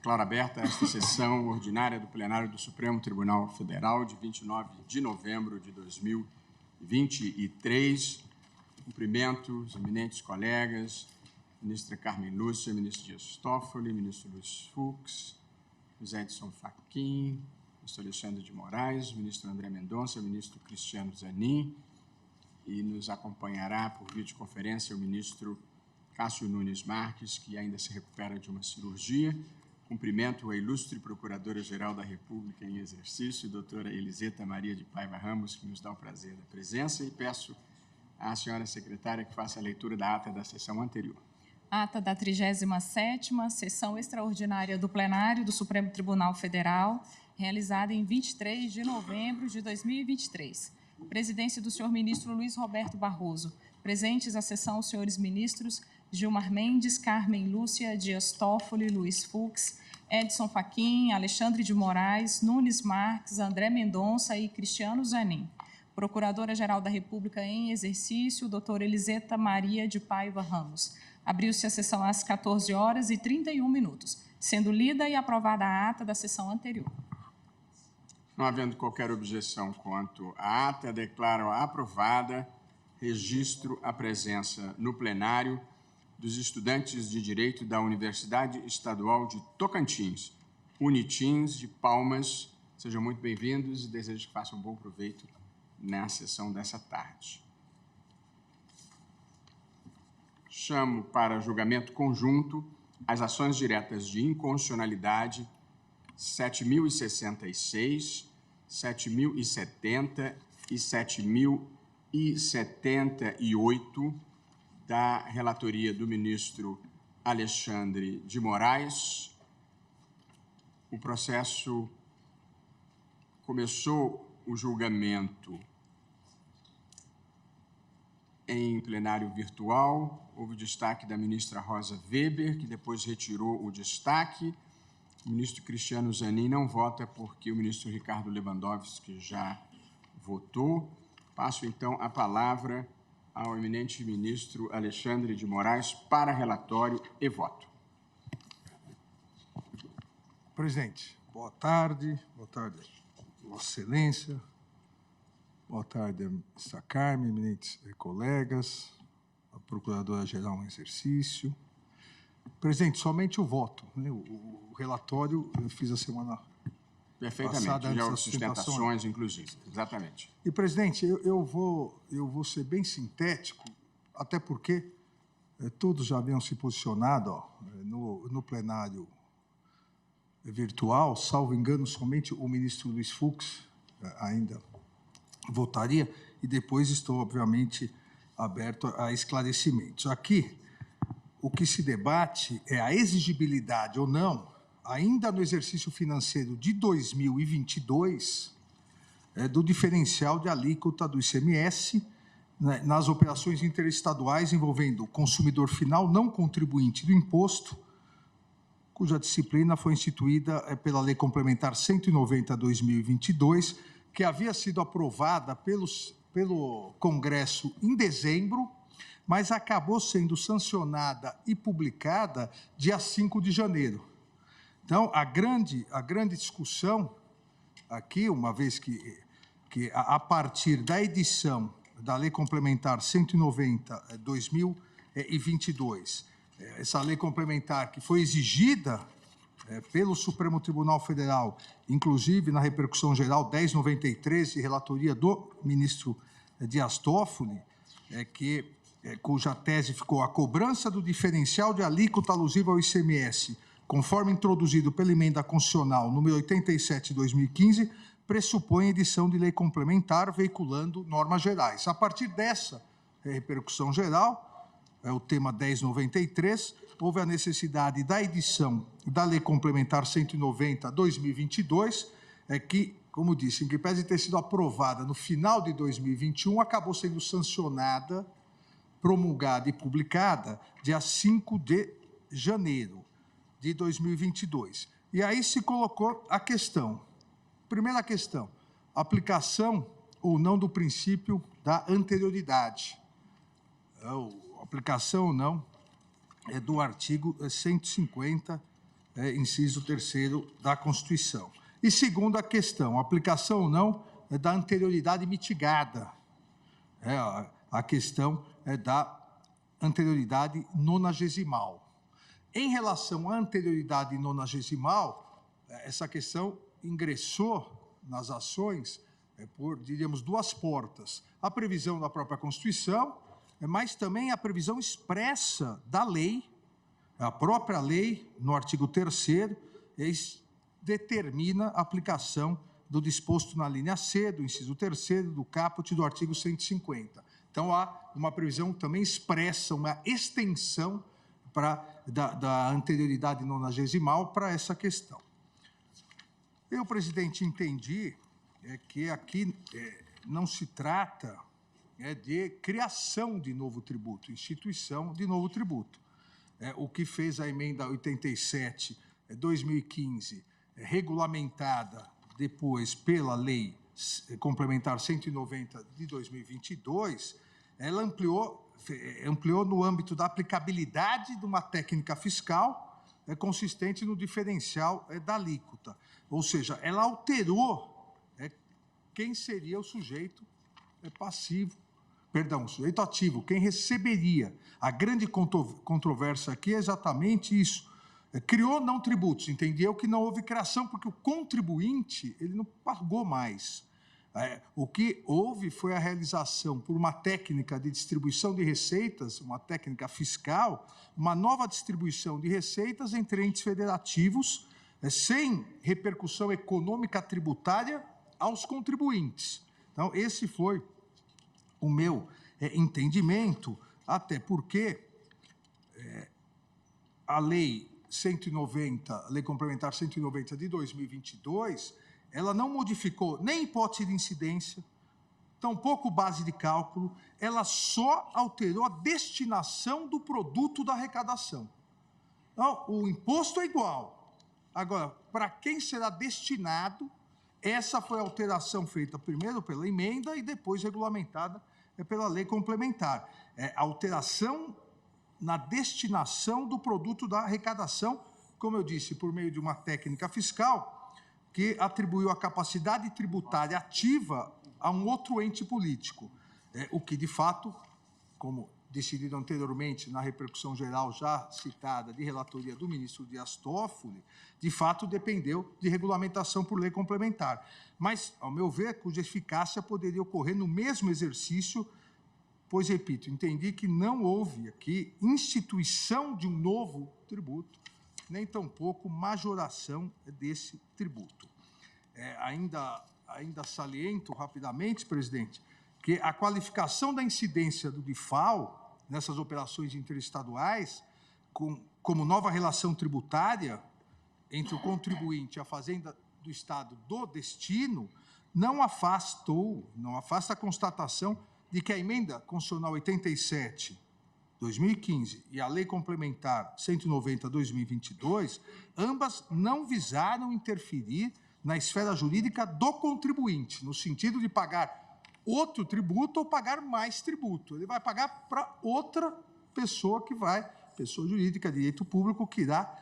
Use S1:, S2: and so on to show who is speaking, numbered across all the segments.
S1: Declaro aberta esta sessão ordinária do plenário do Supremo Tribunal Federal de 29 de novembro de 2023. Cumprimento os eminentes colegas, ministra Carmen Lúcia, ministro Dias Toffoli, ministro Luiz Fux, José Edson Fachin, ministro Alexandre de Moraes, ministro André Mendonça, ministro Cristiano Zanin, e nos acompanhará por videoconferência o ministro Cássio Nunes Marques, que ainda se recupera de uma cirurgia. Cumprimento a ilustre Procuradora-Geral da República em exercício, doutora Eliseta Maria de Paiva Ramos, que nos dá o prazer da presença, e peço à senhora secretária que faça a leitura da ata da sessão anterior.
S2: Ata da 37ª Sessão Extraordinária do Plenário do Supremo Tribunal Federal, realizada em 23 de novembro de 2023. Presidência do senhor ministro Luiz Roberto Barroso. Presentes à sessão os senhores ministros Gilmar Mendes, Carmen Lúcia, Dias Toffoli, Luiz Fux, Edson Fachin, Alexandre de Moraes, Nunes Marques, André Mendonça e Cristiano Zanin. Procuradora-Geral da República em exercício, doutora Eliseta Maria de Paiva Ramos. Abriu-se a sessão às 14h31, sendo lida e aprovada a ata da sessão anterior.
S1: Não havendo qualquer objeção quanto à ata, declaro aprovada. Registro a presença no plenário dos estudantes de Direito da Universidade Estadual de Tocantins, Unitins de Palmas. Sejam muito bem-vindos e desejo que façam um bom proveito na sessão dessa tarde. Chamo para julgamento conjunto as ações diretas de inconstitucionalidade 7.066, 7.070 e 7.078 da relatoria do ministro Alexandre de Moraes. O processo começou o julgamento em plenário virtual. Houve o destaque da ministra Rosa Weber, que depois retirou o destaque. O ministro Cristiano Zanin não vota porque o ministro Ricardo Lewandowski já votou. Passo, então, a palavra ao eminente ministro Alexandre de Moraes para relatório e voto.
S3: Presidente, boa tarde, Vossa Excelência, boa tarde, ministra Carmen, eminentes colegas, a Procuradora-Geral em exercício. Presidente, somente o voto, né? O relatório eu fiz a semana
S1: perfeitamente,
S3: passada,
S1: já sustentações, inclusive. Exatamente.
S3: E, presidente, eu vou ser bem sintético, até porque todos já haviam se posicionado no plenário virtual, salvo engano, somente o ministro Luiz Fux ainda votaria, e depois estou, obviamente, aberto a esclarecimentos. Aqui, o que se debate é a exigibilidade ou não, ainda no exercício financeiro de 2022, do diferencial de alíquota do ICMS, né, nas operações interestaduais envolvendo o consumidor final não contribuinte do imposto, cuja disciplina foi instituída pela Lei Complementar 190/2022, que havia sido aprovada pelo Congresso em dezembro, mas acabou sendo sancionada e publicada dia 5 de janeiro. Então, a grande discussão aqui, uma vez que a partir da edição da Lei Complementar 190/2022, essa lei complementar que foi exigida pelo Supremo Tribunal Federal, inclusive na repercussão geral 1093, relatoria do ministro Dias Toffoli, cuja tese ficou a cobrança do diferencial de alíquota alusiva ao ICMS, conforme introduzido pela emenda constitucional número 87/2015, pressupõe edição de lei complementar veiculando normas gerais. A partir dessa repercussão geral, o tema 1093, houve a necessidade da edição da Lei Complementar 190/2022, que, como disse, em que pese ter sido aprovada no final de 2021, acabou sendo sancionada, promulgada e publicada dia 5 de janeiro de 2022. E aí se colocou a questão, primeira questão, aplicação ou não do princípio da anterioridade. Aplicação ou não do artigo 150 inciso 3º da Constituição. E segunda questão, aplicação ou não da anterioridade mitigada. A questão da anterioridade nonagesimal. Em relação à anterioridade nonagesimal, essa questão ingressou nas ações por, diríamos, duas portas. A previsão da própria Constituição, mas também a previsão expressa da lei, a própria lei, no artigo 3º, determina a aplicação do disposto na linha C, do inciso 3º, do caput do artigo 150. Então, há uma previsão também expressa, uma extensão da anterioridade nonagesimal para essa questão. Eu, presidente, entendi que aqui não se trata de criação de novo tributo, instituição de novo tributo. O que fez a emenda 87/2015, regulamentada depois pela Lei Complementar 190 de 2022, ela ampliou no âmbito da aplicabilidade de uma técnica fiscal consistente no diferencial da alíquota. Ou seja, ela alterou quem seria o sujeito passivo, perdão, o sujeito ativo, quem receberia. A grande controvérsia aqui é exatamente isso. Criou não tributos, entendeu que não houve criação, porque o contribuinte ele não pagou mais. O que houve foi a realização, por uma técnica de distribuição de receitas, uma técnica fiscal, uma nova distribuição de receitas entre entes federativos, sem repercussão econômica tributária aos contribuintes. Então, esse foi o meu entendimento, até porque a Lei 190, Lei Complementar 190 de 2022, ela não modificou nem hipótese de incidência, tampouco base de cálculo, ela só alterou a destinação do produto da arrecadação. Então, o imposto é igual. Agora, para quem será destinado, essa foi a alteração feita primeiro pela emenda e depois regulamentada pela lei complementar. A alteração na destinação do produto da arrecadação, como eu disse, por meio de uma técnica fiscal que atribuiu a capacidade tributária ativa a um outro ente político, o que, de fato, como decidido anteriormente na repercussão geral já citada de relatoria do ministro Dias Toffoli, de fato dependeu de regulamentação por lei complementar. Mas, ao meu ver, cuja eficácia poderia ocorrer no mesmo exercício, pois, repito, entendi que não houve aqui instituição de um novo tributo, nem tampouco majoração desse tributo. Ainda saliento rapidamente, presidente, que a qualificação da incidência do DIFAL nessas operações interestaduais, como nova relação tributária entre o contribuinte e a fazenda do Estado do destino, não afasta a constatação de que a emenda constitucional 87/2015 e a lei complementar 190/2022, ambas não visaram interferir na esfera jurídica do contribuinte, no sentido de pagar outro tributo ou pagar mais tributo. Ele vai pagar para outra pessoa pessoa jurídica, direito público, que irá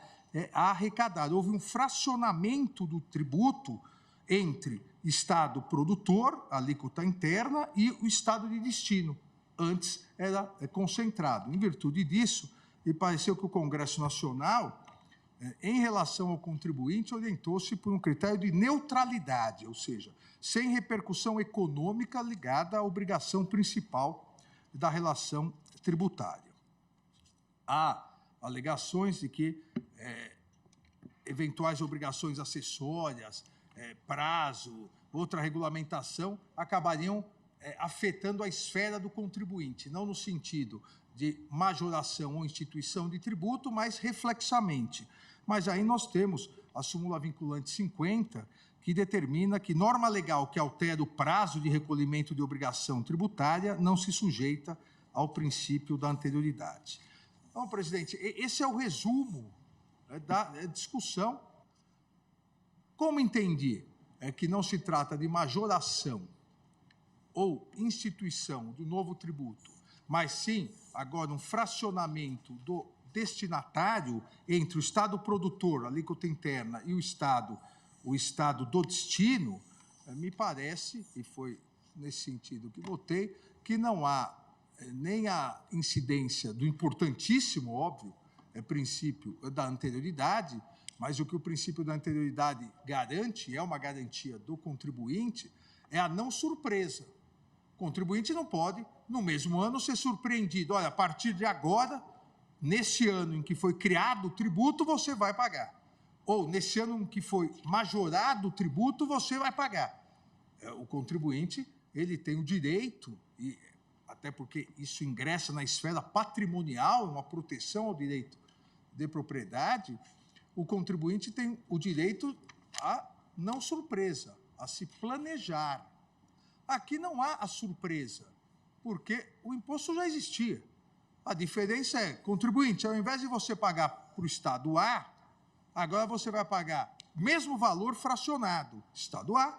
S3: arrecadar. Houve um fracionamento do tributo entre Estado produtor, alíquota interna, e o Estado de destino. Antes era concentrado. Em virtude disso, me pareceu que o Congresso Nacional, em relação ao contribuinte, orientou-se por um critério de neutralidade, ou seja, sem repercussão econômica ligada à obrigação principal da relação tributária. Há alegações de que eventuais obrigações acessórias, prazo, outra regulamentação, acabariam afetando a esfera do contribuinte, não no sentido de majoração ou instituição de tributo, mas reflexamente. Mas aí nós temos a súmula vinculante 50, que determina que norma legal que altera o prazo de recolhimento de obrigação tributária não se sujeita ao princípio da anterioridade. Então, presidente, esse é o resumo da discussão. Como entendi que não se trata de majoração ou instituição do novo tributo, mas sim, agora, um fracionamento destinatário entre o Estado produtor, a alíquota interna, e o Estado do destino, me parece, e foi nesse sentido que votei, que não há nem a incidência do importantíssimo, óbvio, princípio da anterioridade, mas o que o princípio da anterioridade garante, é uma garantia do contribuinte, é a não surpresa. O contribuinte não pode, no mesmo ano, ser surpreendido. Olha, a partir de agora, nesse ano em que foi criado o tributo, você vai pagar. Ou, nesse ano em que foi majorado o tributo, você vai pagar. O contribuinte, ele tem o direito, e até porque isso ingressa na esfera patrimonial, uma proteção ao direito de propriedade, o contribuinte tem o direito a não surpresa, a se planejar. Aqui não há a surpresa, porque o imposto já existia. A diferença é, contribuinte, ao invés de você pagar para o Estado A, agora você vai pagar o mesmo valor fracionado, Estado A,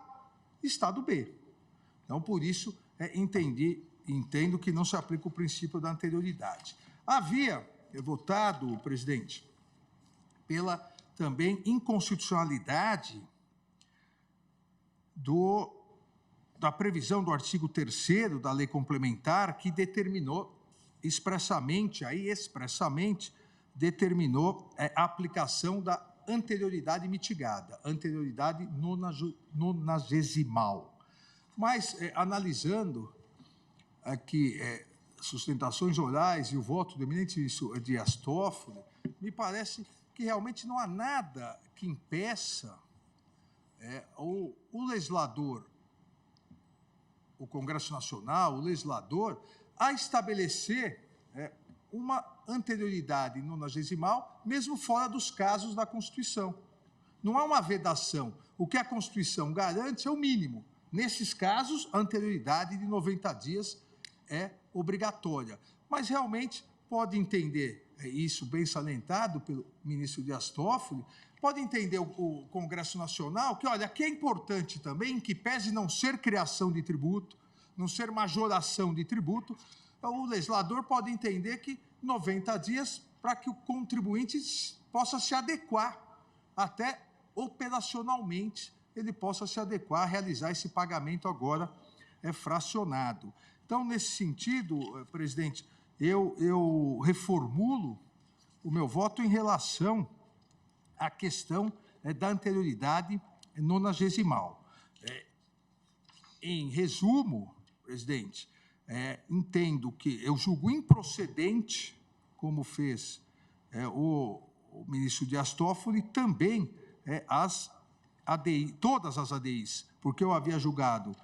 S3: Estado B. Então, por isso, entendo que não se aplica o princípio da anterioridade. Havia votado, presidente, pela também inconstitucionalidade da previsão do artigo 3º da lei complementar, que determinou expressamente determinou a aplicação da anterioridade mitigada, anterioridade nonagesimal. Mas, analisando aqui sustentações orais e o voto do eminente ministro Dias Toffoli, me parece que realmente não há nada que impeça o legislador, o Congresso Nacional, o legislador, a estabelecer uma anterioridade nonagesimal, mesmo fora dos casos da Constituição. Não há uma vedação. O que a Constituição garante é o mínimo. Nesses casos, a anterioridade de 90 dias é obrigatória. Mas, realmente, pode entender, isso bem salientado pelo ministro Dias Toffoli, pode entender o Congresso Nacional que, olha, aqui é importante também, que pese não ser criação de tributo, não ser majoração de tributo, o legislador pode entender que 90 dias para que o contribuinte possa se adequar, até operacionalmente ele possa se adequar a realizar esse pagamento agora fracionado. Então, nesse sentido, presidente, eu reformulo o meu voto em relação à questão da anterioridade nonagesimal. Em resumo, presidente, entendo que eu julgo improcedente, como fez o ministro Dias Toffoli, também todas as ADIs, porque eu havia julgado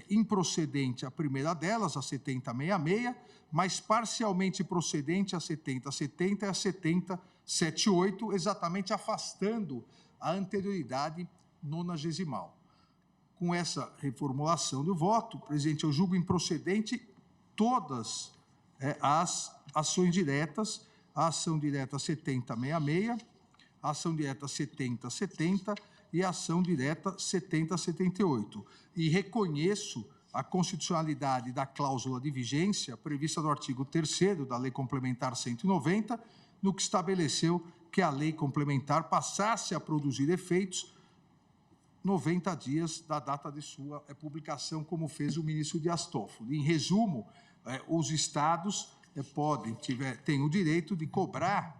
S3: improcedente a primeira delas, a 7066, mas parcialmente procedente a 7070 e a 7078, exatamente afastando a anterioridade nonagesimal. Com essa reformulação do voto, presidente, eu julgo improcedente todas as ações diretas, a ação direta 7066, a ação direta 7070 e a ação direta 7078. E reconheço a constitucionalidade da cláusula de vigência prevista no artigo 3º da Lei Complementar 190, no que estabeleceu que a lei complementar passasse a produzir efeitos 90 dias da data de sua publicação, como fez o ministro Dias Toffoli. Em resumo, os estados têm o direito de cobrar,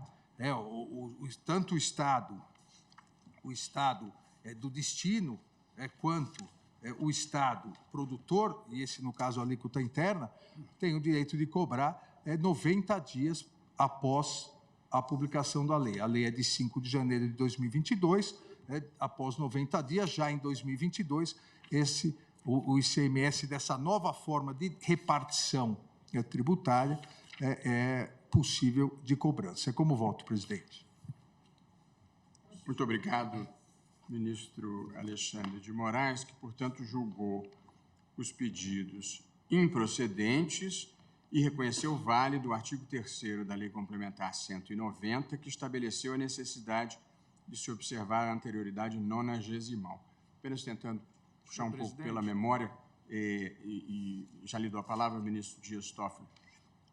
S3: tanto o estado do destino, quanto o estado produtor, e esse, no caso, a alíquota interna, tem o direito de cobrar 90 dias após a publicação da lei. A lei é de 5 de janeiro de 2022, após 90 dias, já em 2022, o ICMS dessa nova forma de repartição tributária é possível de cobrança. É como voto, presidente.
S1: Muito obrigado, ministro Alexandre de Moraes, que, portanto, julgou os pedidos improcedentes e reconheceu válido o artigo 3º da Lei Complementar 190, que estabeleceu a necessidade de se observar a anterioridade nonagesimal. Apenas tentando puxar um pouco pela memória, e já lhe dou a palavra ao ministro Dias Toffoli.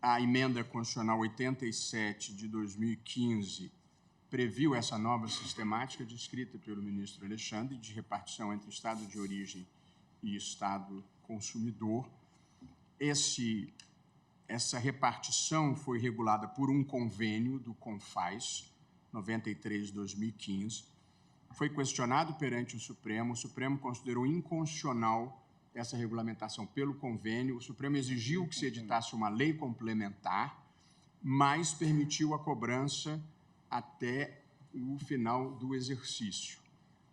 S1: a emenda constitucional 87 de 2015 previu essa nova sistemática descrita pelo ministro Alexandre de repartição entre Estado de origem e Estado consumidor. Essa repartição foi regulada por um convênio do CONFAS, 93 de 2015. Foi questionado perante o Supremo considerou inconstitucional essa regulamentação pelo convênio, o Supremo exigiu que se editasse uma lei complementar, mas permitiu a cobrança até o final do exercício.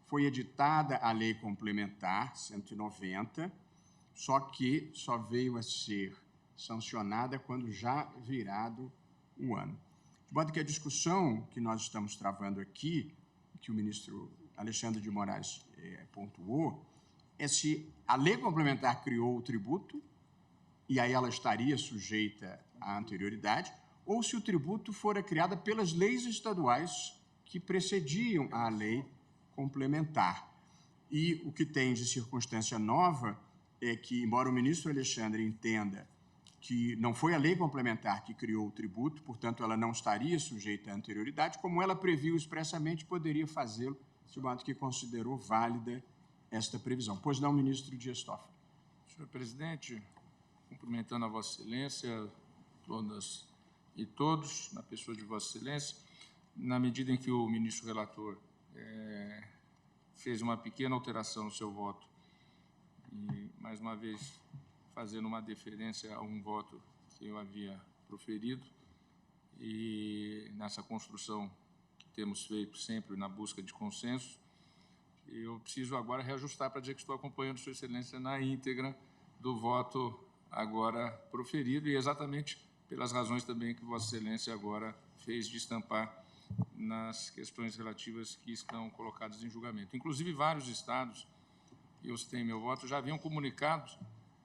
S1: Foi editada a lei complementar 190, só que só veio a ser sancionada quando já virado o ano. De modo que a discussão que nós estamos travando aqui, que o ministro Alexandre de Moraes pontuou, é se a lei complementar criou o tributo, e aí ela estaria sujeita à anterioridade, ou se o tributo fora criado pelas leis estaduais que precediam a lei complementar. E o que tem de circunstância nova é que, embora o ministro Alexandre entenda que não foi a lei complementar que criou o tributo, portanto, ela não estaria sujeita à anterioridade, como ela previu expressamente, poderia fazê-lo, de modo que considerou válida esta previsão. Pois não, ministro Dias Toffoli.
S4: Senhor presidente, cumprimentando a Vossa Excelência, todas e todos, na pessoa de Vossa Excelência, na medida em que o ministro relator fez uma pequena alteração no seu voto, e, mais uma vez, fazendo uma deferência a um voto que eu havia proferido, e nessa construção que temos feito sempre na busca de consenso, eu preciso agora reajustar para dizer que estou acompanhando Sua Excelência na íntegra do voto agora proferido, e exatamente pelas razões também que Vossa Excelência agora fez de estampar nas questões relativas que estão colocadas em julgamento. Inclusive, vários estados, e eu citei meu voto, já haviam comunicado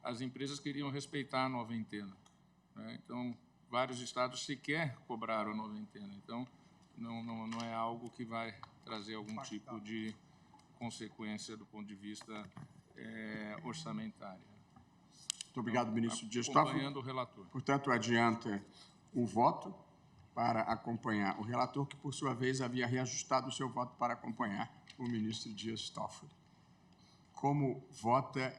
S4: às empresas que iriam respeitar a noventena, né? Então, vários estados sequer cobraram a noventena. Então, não é algo que vai trazer algum tipo de consequência do ponto de vista orçamentário.
S1: Muito obrigado,
S4: então,
S1: ministro Dias Toffoli.
S4: Acompanhando o relator.
S1: Portanto, adianta o voto para acompanhar o relator, que, por sua vez, havia reajustado o seu voto para acompanhar o ministro Dias Toffoli. Como vota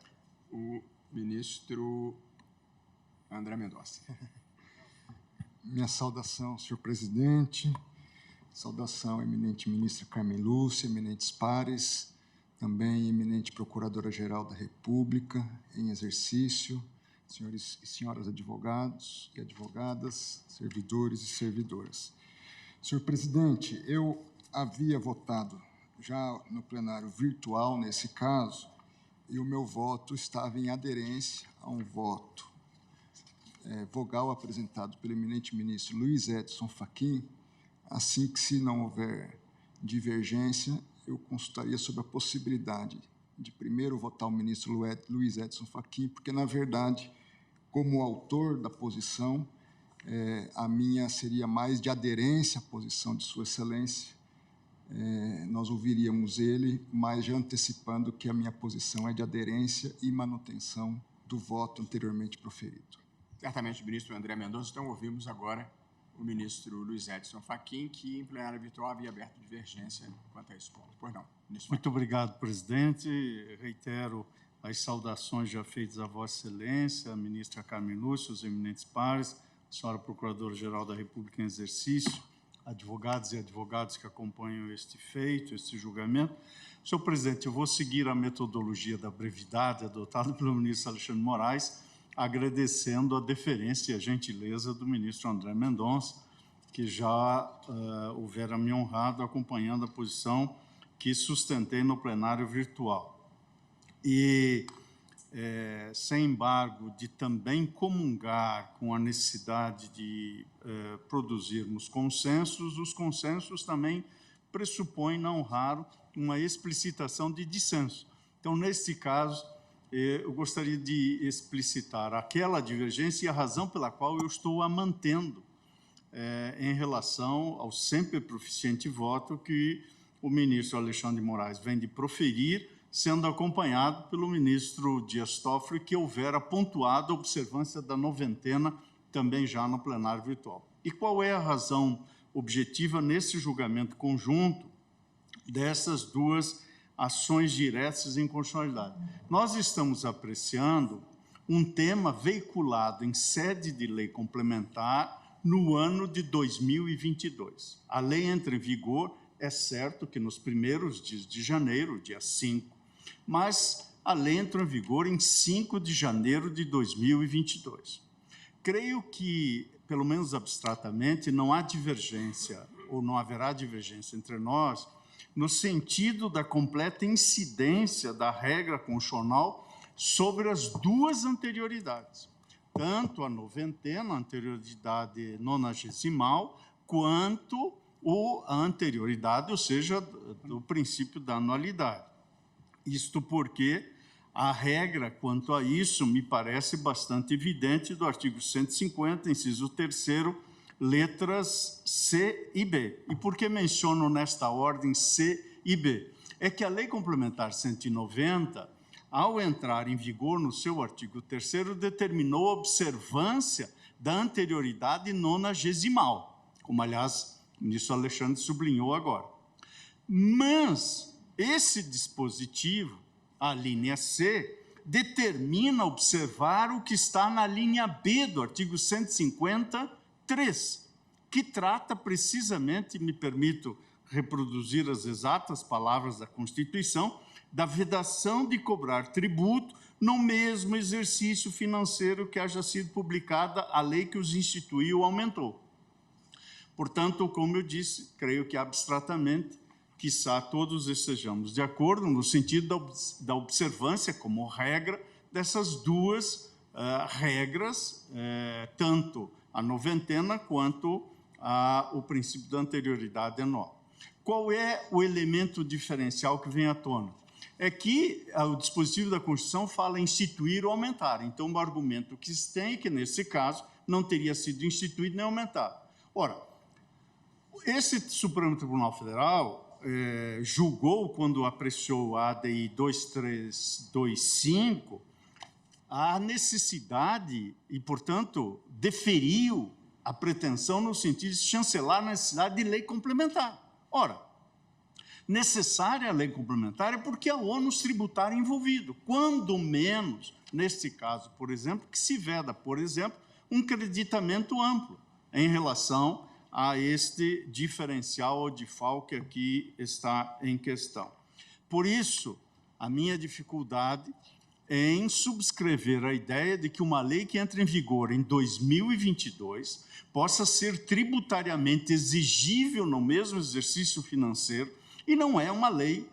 S1: o ministro André Mendonça?
S5: Minha saudação, senhor presidente, saudação, eminente ministra Carmen Lúcia, eminentes pares, também eminente procuradora-geral da República em exercício, senhores e senhoras advogados e advogadas, servidores e servidoras. Senhor presidente, eu havia votado já no plenário virtual, nesse caso, e o meu voto estava em aderência a um voto vogal apresentado pelo eminente ministro Luiz Edson Fachin, assim que, se não houver divergência, eu consultaria sobre a possibilidade de primeiro votar o ministro Luiz Edson Fachin, porque, na verdade, como autor da posição, a minha seria mais de aderência à posição de Sua Excelência. Nós ouviríamos ele, mas já antecipando que a minha posição é de aderência e manutenção do voto anteriormente proferido.
S1: Certamente, ministro André Mendonça. Então, ouvimos agora o ministro Luiz Edson Fachin, que, em plenário virtual, havia aberto divergência quanto a esse ponto. Pois não, ministro.
S6: Muito obrigado, presidente. Reitero as saudações já feitas a Vossa Excelência, a ministra Carmen Lúcia, os eminentes pares, a senhora Procuradora-Geral da República em exercício, advogados e advogados que acompanham este feito, este julgamento. Senhor presidente, eu vou seguir a metodologia da brevidade adotada pelo ministro Alexandre de Moraes, agradecendo a deferência e a gentileza do ministro André Mendonça, que já houvera me honrado acompanhando a posição que sustentei no plenário virtual. E, sem embargo, de também comungar com a necessidade de produzirmos consensos, os consensos também pressupõem, não raro, uma explicitação de dissenso. Então, neste caso, eu gostaria de explicitar aquela divergência e a razão pela qual eu estou a mantendo em relação ao sempre proficiente voto que o ministro Alexandre de Moraes vem de proferir, sendo acompanhado pelo ministro Dias Toffoli, que houvera pontuado a observância da noventena também já no plenário virtual. E qual é a razão objetiva nesse julgamento conjunto dessas duas ações diretas em constitucionalidade? Nós estamos apreciando um tema veiculado em sede de lei complementar no ano de 2022. A lei entra em vigor, é certo que nos primeiros dias de janeiro, dia 5, mas a lei entra em vigor em 5 de janeiro de 2022. Creio que, pelo menos abstratamente, não há divergência, ou não haverá divergência entre nós, no sentido da completa incidência da regra constitucional sobre as duas anterioridades, tanto a noventena, a anterioridade nonagesimal, quanto a anterioridade, ou seja, do princípio da anualidade. Isto porque a regra quanto a isso me parece bastante evidente do artigo 150, inciso 3º, letras C e B. E por que menciono nesta ordem C e B? É que a Lei Complementar 190, ao entrar em vigor no seu artigo 3º, determinou a observância da anterioridade nonagesimal, como, aliás, o ministro Alexandre sublinhou agora. Mas esse dispositivo, a linha C, determina observar o que está na linha B do artigo 153, que trata precisamente, me permito reproduzir as exatas palavras da Constituição, da vedação de cobrar tributo no mesmo exercício financeiro que haja sido publicada a lei que os instituiu ou aumentou. Portanto, como eu disse, creio que abstratamente, quiçá todos estejamos de acordo no sentido da observância como regra dessas duas regras, tanto a noventena quanto o princípio da anterioridade anual. Qual é o elemento diferencial que vem à tona? É que o dispositivo da Constituição fala em instituir ou aumentar. Então, o argumento que se tem é que, nesse caso, não teria sido instituído nem aumentado. Ora, esse Supremo Tribunal Federal julgou, quando apreciou a ADI 2325, a necessidade e, portanto, deferiu a pretensão no sentido de chancelar a necessidade de lei complementar. Ora, necessária a lei complementar é porque há ônus tributário envolvido, quando menos, neste caso, por exemplo, que se veda, por exemplo, um creditamento amplo em relação a este diferencial ou default que aqui está em questão. Por isso, a minha dificuldade é em subscrever a ideia de que uma lei que entra em vigor em 2022 possa ser tributariamente exigível no mesmo exercício financeiro, e não é uma lei,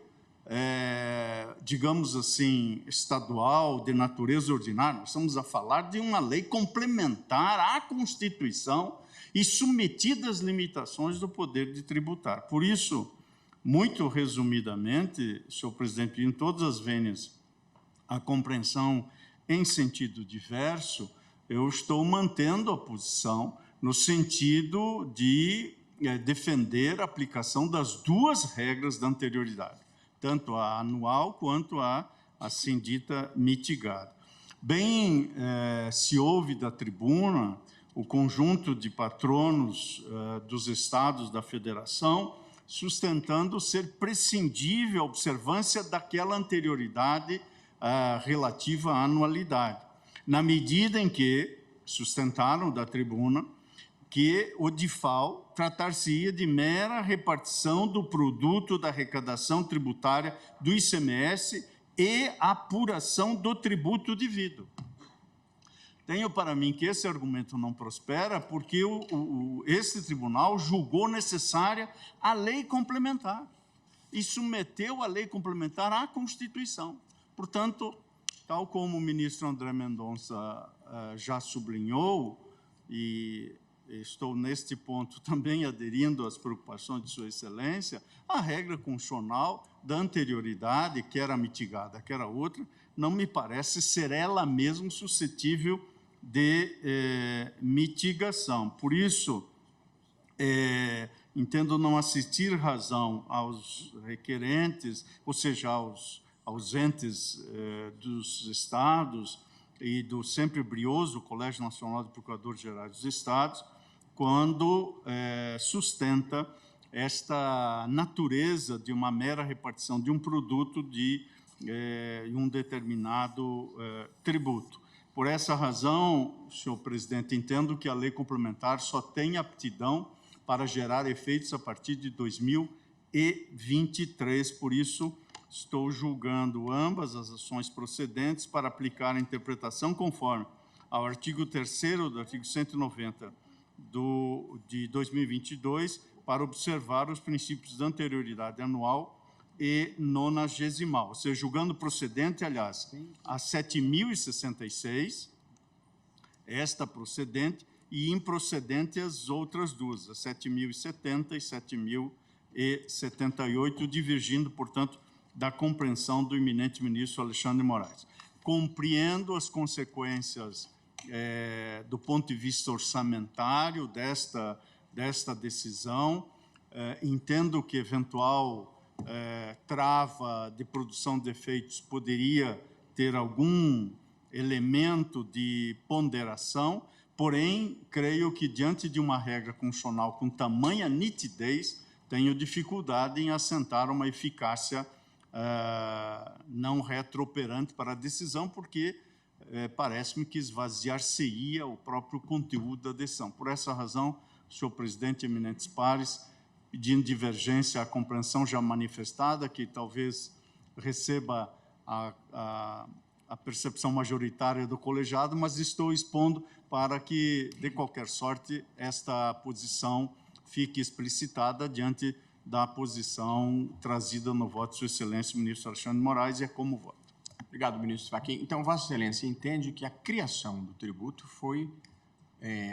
S6: digamos assim, estadual, de natureza ordinária. Nós estamos a falar de uma lei complementar à Constituição e submetida às limitações do poder de tributar. Por isso, muito resumidamente, senhor presidente, em todas as vênias, a compreensão em sentido diverso, eu estou mantendo a posição no sentido de defender a aplicação das duas regras da anterioridade, tanto a anual quanto a assim dita mitigada. Bem, se ouve da tribuna o conjunto de patronos dos estados da federação sustentando ser prescindível a observância daquela anterioridade relativa à anualidade, na medida em que sustentaram da tribuna que o DIFAL tratar-se-ia de mera repartição do produto da arrecadação tributária do ICMS e apuração do tributo devido. Tenho para mim que esse argumento não prospera porque esse tribunal julgou necessária a lei complementar e submeteu a lei complementar à Constituição. Portanto, tal como o ministro André Mendonça já sublinhou, e estou neste ponto também aderindo às preocupações de Sua Excelência, a regra constitucional da anterioridade, quer a mitigada, quer a outra, não me parece ser ela mesma suscetível de mitigação. Por isso, entendo não assistir razão aos requerentes, ou seja, aos entes dos estados, e do sempre brioso Colégio Nacional de Procuradores Gerais dos Estados, quando sustenta esta natureza de uma mera repartição de um produto de um determinado tributo. Por essa razão, senhor presidente, entendo que a lei complementar só tem aptidão para gerar efeitos a partir de 2023. Por isso, estou julgando ambas as ações procedentes para aplicar a interpretação conforme ao artigo 3º do artigo 190 de 2022, para observar os princípios da anterioridade anual e nonagesimal, ou seja, julgando procedente, aliás, a 7.066, esta procedente, e improcedente as outras duas, a 7.070 e 7.078, divergindo, portanto, da compreensão do eminente ministro Alexandre de Moraes. Compreendo as consequências do ponto de vista orçamentário desta decisão, entendo que eventual trava de produção de efeitos poderia ter algum elemento de ponderação, porém, creio que, diante de uma regra constitucional com tamanha nitidez, tenho dificuldade em assentar uma eficácia não retrooperante para a decisão, porque parece-me que esvaziar-se-ia o próprio conteúdo da decisão. Por essa razão, senhor presidente, eminentes pares, pedindo divergência à compreensão já manifestada, que talvez receba a percepção majoritária do colegiado, mas estou expondo para que, de qualquer sorte, esta posição fique explicitada diante da posição trazida no voto de Sua Excelência, ministro Alexandre de Moraes, e é como voto.
S1: Obrigado, ministro Fachin. Então, Vossa Excelência entende que a criação do tributo foi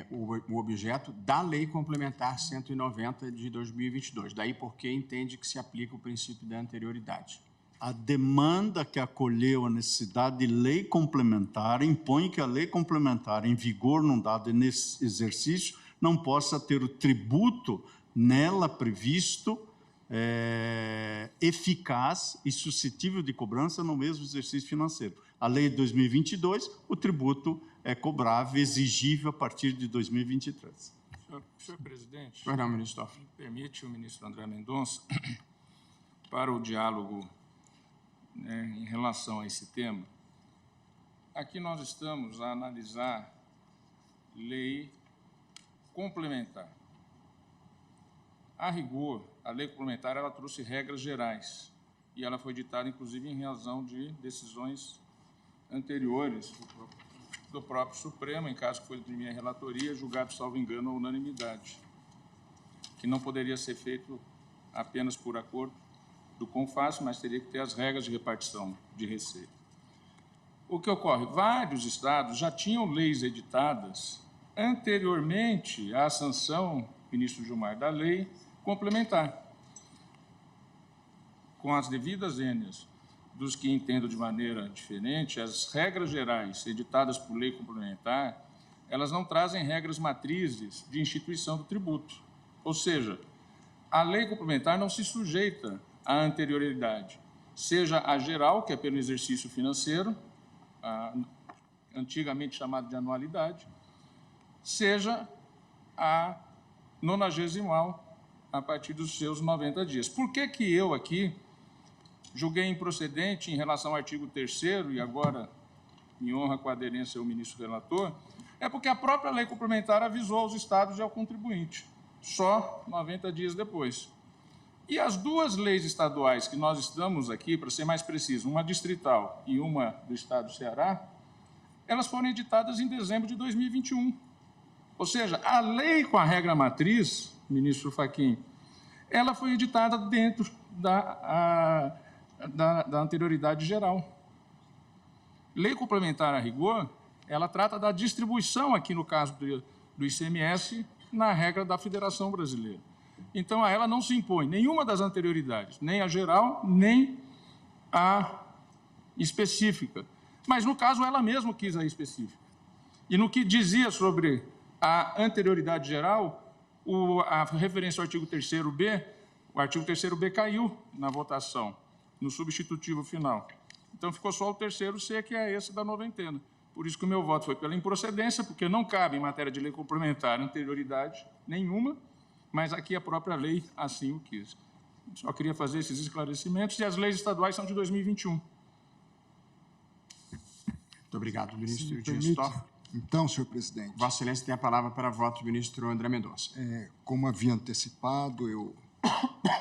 S1: o objeto da Lei Complementar 190 de 2022. Daí porque entende que se aplica o princípio da anterioridade.
S6: A demanda que acolheu a necessidade de lei complementar impõe que a lei complementar em vigor num dado exercício não possa ter o tributo nela previsto eficaz e suscetível de cobrança no mesmo exercício financeiro. A lei de 2022, o tributo é cobrável, exigível a partir de 2023.
S4: Senhor presidente,
S1: Pois não, ministro Toffoli.
S4: permite o ministro André Mendonça, para o diálogo em relação a esse tema. Aqui nós estamos a analisar lei complementar. A rigor, a lei complementar ela trouxe regras gerais e ela foi ditada, inclusive, em razão de decisões anteriores do próprio Supremo, em caso que foi de minha relatoria, julgado, salvo engano, a unanimidade, que não poderia ser feito apenas por acordo do CONFAS, mas teria que ter as regras de repartição de receita. O que ocorre? Vários estados já tinham leis editadas anteriormente à sanção, ministro Gilmar, da lei complementar, com as devidas ênias dos que entendam de maneira diferente, as regras gerais editadas por lei complementar, elas não trazem regras matrizes de instituição do tributo. Ou seja, a lei complementar não se sujeita à anterioridade, seja a geral, que é pelo exercício financeiro, antigamente chamado de anualidade, seja a nonagesimal, a partir dos seus 90 dias. Por que que eu aqui julguei improcedente em relação ao artigo 3º, e agora me honra com a aderência ao ministro relator, é porque a própria lei complementar avisou aos estados e ao contribuinte, só 90 dias depois. E as duas leis estaduais que nós estamos aqui, para ser mais preciso, uma distrital e uma do estado do Ceará, elas foram editadas em dezembro de 2021. Ou seja, a lei com a regra matriz, ministro Fachin, ela foi editada dentro da anterioridade geral. Lei complementar a rigor, ela trata da distribuição, aqui no caso do ICMS, na regra da Federação Brasileira. Então, a ela não se impõe nenhuma das anterioridades, nem a geral, nem a específica. Mas, no caso, ela mesma quis a específica. E no que dizia sobre a anterioridade geral, a referência ao artigo 3º-B, o artigo 3º-B caiu na votação, no substitutivo final. Então, ficou só o 3º-C, que é esse da noventena. Por isso que o meu voto foi pela improcedência, porque não cabe em matéria de lei complementar anterioridade nenhuma, mas aqui a própria lei assim o quis. Só queria fazer esses esclarecimentos, e as leis estaduais são de 2021.
S1: Muito obrigado, ministro
S5: me
S1: Dias
S5: permite,
S1: Toffoli.
S5: então, senhor presidente,
S1: Vossa Excelência tem a palavra para voto, ministro André Mendonça.
S5: como havia antecipado, eu,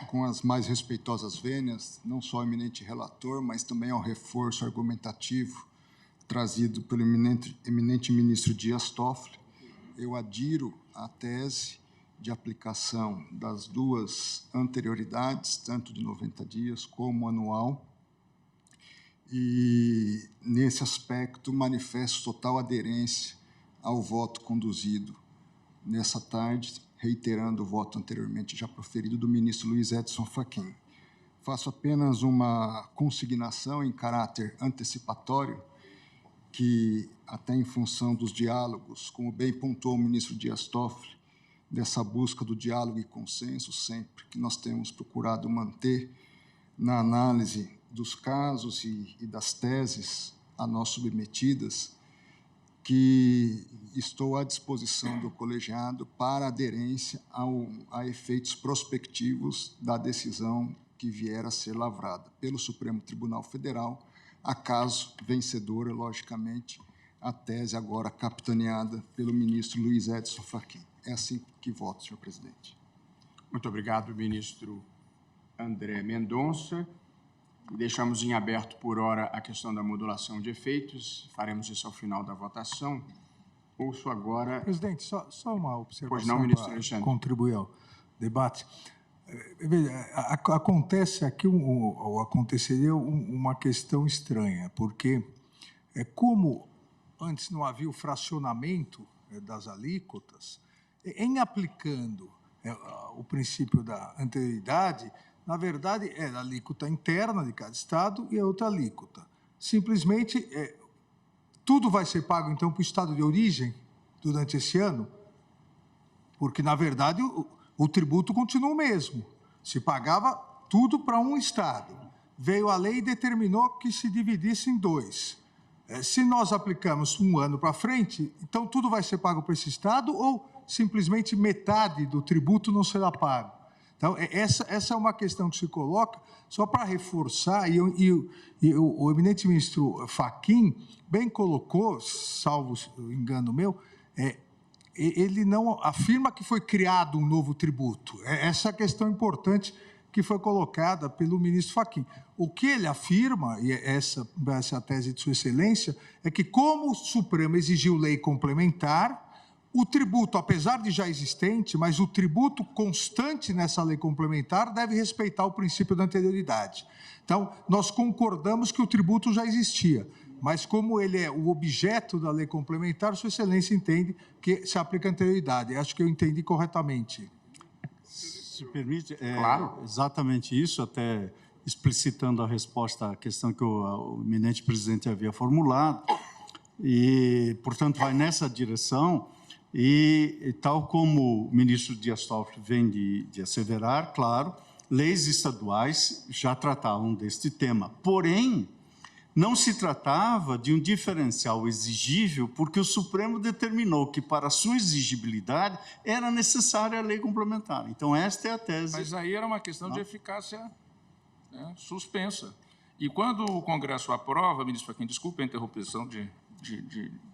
S5: com as mais respeitosas vênias, não só ao eminente relator, mas também ao reforço argumentativo trazido pelo eminente ministro Dias Toffoli, eu adiro à tese de aplicação das duas anterioridades, tanto de 90 dias como anual, e, nesse aspecto, manifesto total aderência ao voto conduzido nessa tarde, reiterando o voto anteriormente já proferido do ministro Luiz Edson Fachin. Faço apenas uma consignação em caráter antecipatório, que, até em função dos diálogos, como bem pontuou o ministro Dias Toffoli, dessa busca do diálogo e consenso sempre que nós temos procurado manter na análise dos casos e das teses a nós submetidas, que estou à disposição do colegiado para aderência a efeitos prospectivos da decisão que vier a ser lavrada pelo Supremo Tribunal Federal, acaso vencedora, logicamente, a tese agora capitaneada pelo ministro Luiz Edson Fachin. É assim que voto, senhor presidente.
S1: Muito obrigado, ministro André Mendonça. Deixamos em aberto, por hora, a questão da modulação de efeitos. Faremos isso ao final da votação. Ouço agora...
S3: Presidente, só uma observação
S1: Pois não, ministro
S3: para
S1: Alexandre.
S3: contribuir ao debate. Veja, acontece aqui, ou aconteceria uma questão estranha, porque como antes não havia o fracionamento das alíquotas, em aplicando o princípio da anterioridade, na verdade, é a alíquota interna de cada estado e a outra alíquota. Simplesmente, tudo vai ser pago, então, para o estado de origem durante esse ano? Porque, na verdade, o tributo continua o mesmo. Se pagava tudo para um estado. Veio a lei e determinou que se dividisse em dois. Se nós aplicamos um ano para frente, então tudo vai ser pago para esse estado ou simplesmente metade do tributo não será pago? Então, essa é uma questão que se coloca, só para reforçar, e o eminente ministro Fachin bem colocou, salvo engano meu, ele não afirma que foi criado um novo tributo. Essa é a questão importante que foi colocada pelo ministro Fachin. O que ele afirma, e essa é a tese de Sua Excelência, é que, como o Supremo exigiu lei complementar, o tributo, apesar de já existente, mas o tributo constante nessa lei complementar deve respeitar o princípio da anterioridade. Então, nós concordamos que o tributo já existia, mas como ele é o objeto da lei complementar, Sua Excelência entende que se aplica a anterioridade. Acho que eu entendi corretamente.
S6: Se permite,
S1: Claro.
S6: exatamente isso, até explicitando a resposta à questão que o eminente presidente havia formulado, e, portanto, vai nessa direção, e tal como o ministro Dias Toffoli vem de asseverar, claro, leis estaduais já tratavam deste tema. Porém, não se tratava de um diferencial exigível, porque o Supremo determinou que, para sua exigibilidade, era necessária a lei complementar. Então, esta é a tese.
S4: Mas aí era uma questão de eficácia, né, suspensa. E quando o Congresso aprova, ministro Fachin, desculpe a interrupção de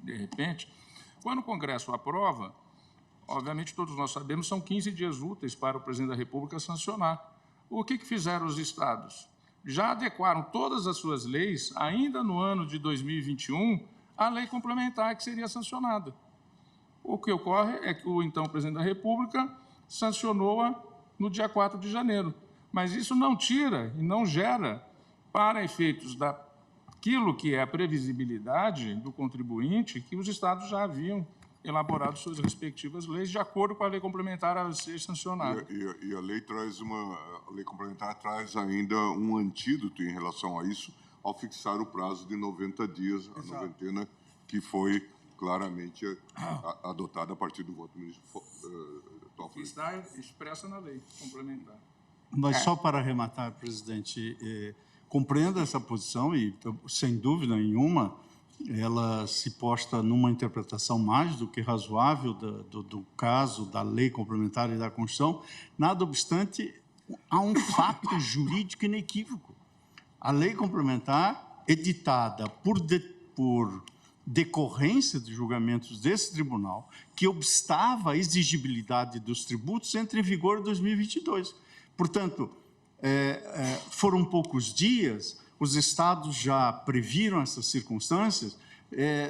S4: repente, quando o Congresso aprova, obviamente todos nós sabemos, são 15 dias úteis para o presidente da República sancionar. O que fizeram os estados? Já adequaram todas as suas leis, ainda no ano de 2021, à lei complementar que seria sancionada. O que ocorre é que o então presidente da República sancionou-a no dia 4 de janeiro. Mas isso não tira e não gera, para efeitos daquilo que é a previsibilidade do contribuinte, que os estados já haviam elaborado suas respectivas leis de acordo com a lei complementar a ser sancionada.
S7: E a lei complementar traz ainda um antídoto em relação a isso, ao fixar o prazo de 90 dias, a noventena, que foi claramente adotada a partir do voto do ministro Toffoli.
S4: Que está expressa na lei complementar.
S6: Mas só para arrematar, presidente, compreendo essa posição e, sem dúvida nenhuma, ela se posta numa interpretação mais do que razoável do caso da lei complementar e da Constituição. Nada obstante, há um fato jurídico inequívoco. A lei complementar, editada por decorrência de julgamentos desse tribunal, que obstava a exigibilidade dos tributos, entra em vigor em 2022. Portanto, foram poucos dias, os estados já previram essas circunstâncias,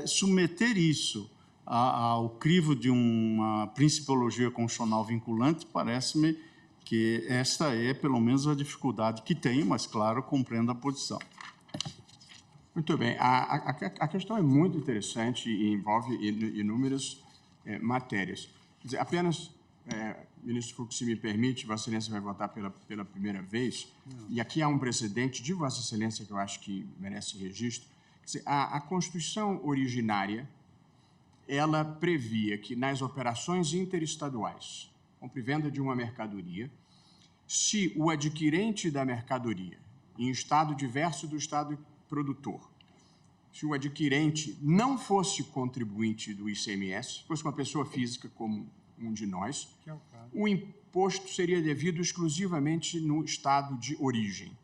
S6: submeter isso ao crivo de uma principiologia constitucional vinculante, parece-me que esta é, pelo menos, a dificuldade que tem, mas, claro, compreendo a posição.
S1: Muito bem. A questão é muito interessante e envolve inúmeras matérias. Quer dizer, apenas, ministro Fux, se me permite, Vossa Excelência vai votar pela primeira vez, e aqui há um precedente de Vossa Excelência que eu acho que merece registro. Quer dizer, a Constituição originária, ela previa que nas operações interestaduais, compra e venda de uma mercadoria, se o adquirente da mercadoria, em estado diverso do estado produtor, se o adquirente não fosse contribuinte do ICMS, fosse uma pessoa física como um de nós, o imposto seria devido exclusivamente no estado de origem.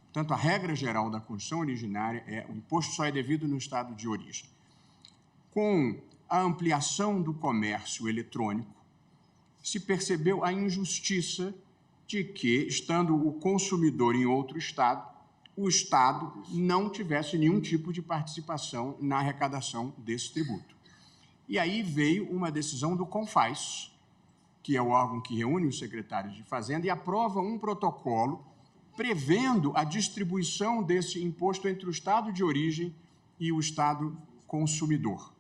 S1: Portanto, a regra geral da Constituição originária é o imposto só é devido no estado de origem. Com a ampliação do comércio eletrônico, se percebeu a injustiça de que, estando o consumidor em outro estado, o Estado não tivesse nenhum tipo de participação na arrecadação desse tributo. E aí veio uma decisão do CONFAS, que é o órgão que reúne os secretários de Fazenda, e aprova um protocolo prevendo a distribuição desse imposto entre o Estado de origem e o Estado consumidor.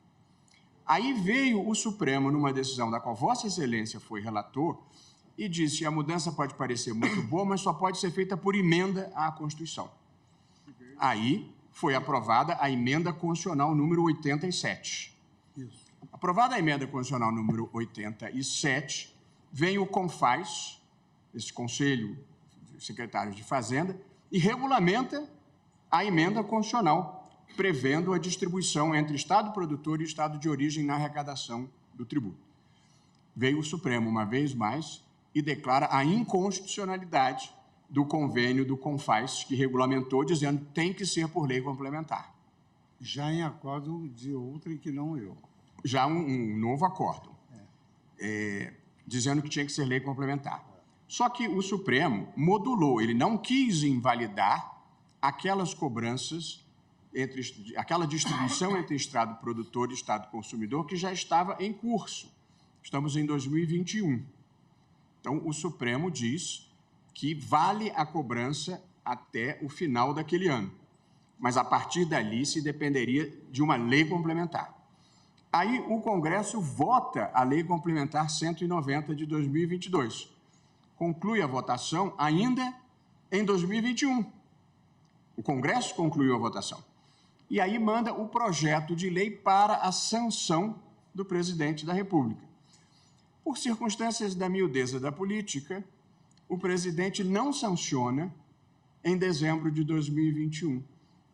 S1: Aí veio o Supremo, numa decisão da qual Vossa Excelência foi relator, e disse: a mudança pode parecer muito boa, mas só pode ser feita por emenda à Constituição. Aí foi aprovada a emenda constitucional número 87. Aprovada a emenda constitucional número 87, vem o CONFAS, esse Conselho de Secretários de Fazenda, e regulamenta a emenda constitucional, prevendo a distribuição entre Estado produtor e Estado de origem na arrecadação do tributo. Veio o Supremo, uma vez mais, e declara a inconstitucionalidade do convênio do CONFAS, que regulamentou, dizendo que tem que ser por lei complementar.
S8: Já em acordo de outrem que não eu.
S1: Já um novo acordo, dizendo que tinha que ser lei complementar. Só que o Supremo modulou, ele não quis invalidar aquelas cobranças, aquela distribuição entre Estado produtor e Estado consumidor que já estava em curso. Estamos em 2021. Então, o Supremo diz que vale a cobrança até o final daquele ano, mas a partir dali se dependeria de uma lei complementar. Aí o Congresso vota a Lei Complementar 190 de 2022. Conclui a votação ainda em 2021. O Congresso concluiu a votação. E aí manda o projeto de lei para a sanção do presidente da República. Por circunstâncias da miudeza da política, o presidente não sanciona em dezembro de 2021.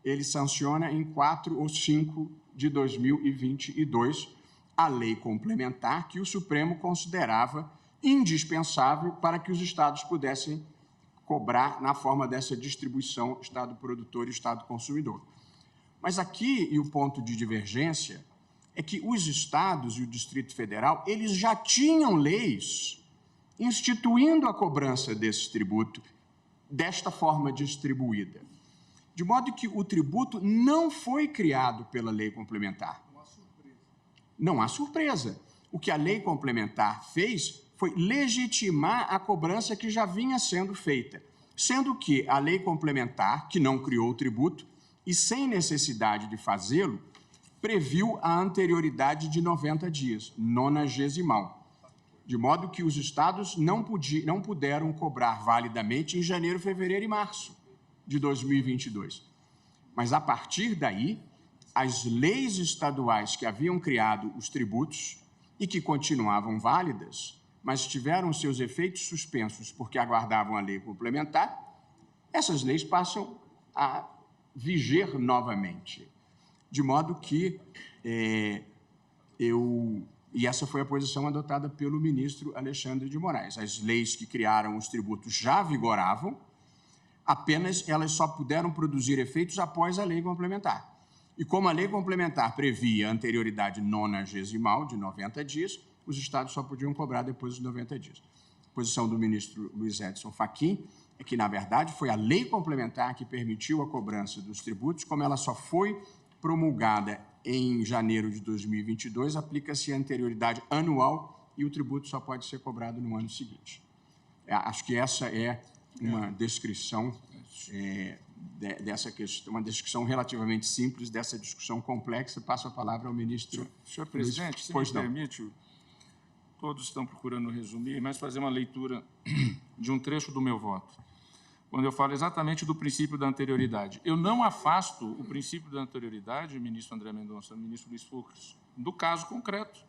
S1: Ele sanciona em 4 ou 5 de 2022 a lei complementar que o Supremo considerava indispensável para que os estados pudessem cobrar na forma dessa distribuição Estado produtor e Estado consumidor. Mas aqui, e o ponto de divergência, é que os estados e o Distrito Federal, eles já tinham leis instituindo a cobrança desse tributo desta forma distribuída. De modo que o tributo não foi criado pela lei complementar. Não há surpresa. O que a lei complementar fez foi legitimar a cobrança que já vinha sendo feita, sendo que a lei complementar, que não criou o tributo, e sem necessidade de fazê-lo, previu a anterioridade de 90 dias, nonagesimal, de modo que os estados não puderam cobrar validamente em janeiro, fevereiro e março de 2022. Mas, a partir daí, as leis estaduais que haviam criado os tributos e que continuavam válidas, mas tiveram seus efeitos suspensos porque aguardavam a lei complementar, essas leis passam a viger novamente. de modo que e essa foi a posição adotada pelo ministro Alexandre de Moraes. As leis que criaram os tributos já vigoravam, apenas elas só puderam produzir efeitos após a lei complementar. E como a lei complementar previa anterioridade nonagesimal de 90 dias, os estados só podiam cobrar depois dos 90 dias. A posição do ministro Luiz Edson Fachin é que, na verdade, foi a lei complementar que permitiu a cobrança dos tributos, como ela só foi promulgada em janeiro de 2022, aplica-se a anterioridade anual e o tributo só pode ser cobrado no ano seguinte. Acho que essa é uma descrição dessa questão, uma descrição relativamente simples dessa discussão complexa. Passo a palavra ao ministro.
S4: Senhor presidente, se me permite, todos estão procurando resumir, mas fazer uma leitura de um trecho do meu voto, quando eu falo exatamente do princípio da anterioridade. Eu não afasto o princípio da anterioridade, ministro André Mendonça, ministro Luiz Fux, do caso concreto.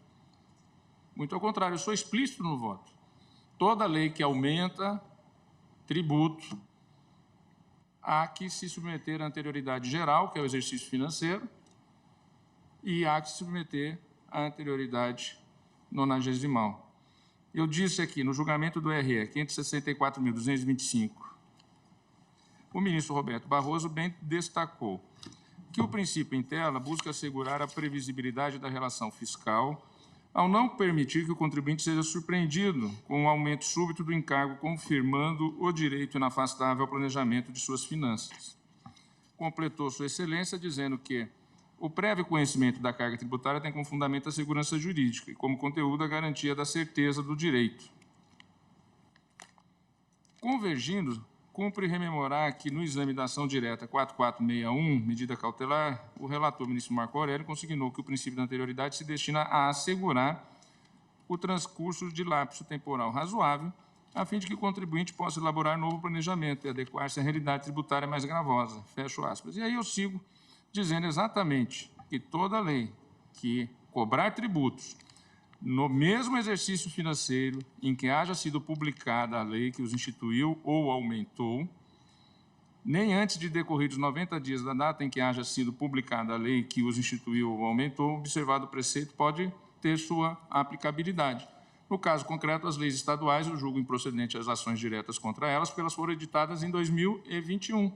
S4: Muito ao contrário, eu sou explícito no voto. Toda lei que aumenta tributo há que se submeter à anterioridade geral, que é o exercício financeiro, e há que se submeter à anterioridade nonagesimal. Eu disse aqui, no julgamento do RE 564.225, o ministro Roberto Barroso bem destacou que o princípio em tela busca assegurar a previsibilidade da relação fiscal ao não permitir que o contribuinte seja surpreendido com um aumento súbito do encargo, confirmando o direito inafastável ao planejamento de suas finanças. Completou Sua Excelência dizendo que o prévio conhecimento da carga tributária tem como fundamento a segurança jurídica e como conteúdo a garantia da certeza do direito. Convergindo, cumpre rememorar que, no exame da ação direta 4461, medida cautelar, o relator, ministro Marco Aurélio, consignou que o princípio da anterioridade se destina a assegurar o transcurso de lapso temporal razoável, a fim de que o contribuinte possa elaborar novo planejamento e adequar-se à realidade tributária mais gravosa. Fecho aspas. E aí eu sigo dizendo exatamente que toda lei que cobrar tributos no mesmo exercício financeiro em que haja sido publicada a lei que os instituiu ou aumentou, nem antes de decorridos 90 dias da data em que haja sido publicada a lei que os instituiu ou aumentou, observado o preceito, pode ter sua aplicabilidade. No caso concreto, as leis estaduais, eu julgo improcedente as ações diretas contra elas, porque elas foram editadas em 2021,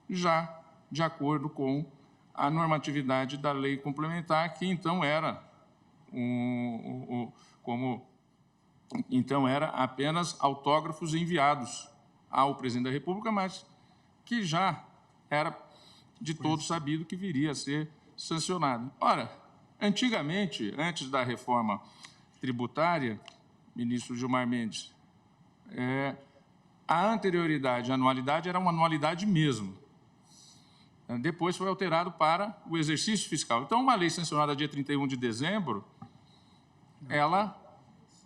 S4: já de acordo com a normatividade da lei complementar, que então era era apenas autógrafos enviados ao presidente da República, mas que já era de todos sabido que viria a ser sancionado. Ora, antigamente, antes da reforma tributária, ministro Gilmar Mendes, a anterioridade à anualidade era uma anualidade mesmo. Depois foi alterado para o exercício fiscal. Então, uma lei sancionada dia 31 de dezembro, ela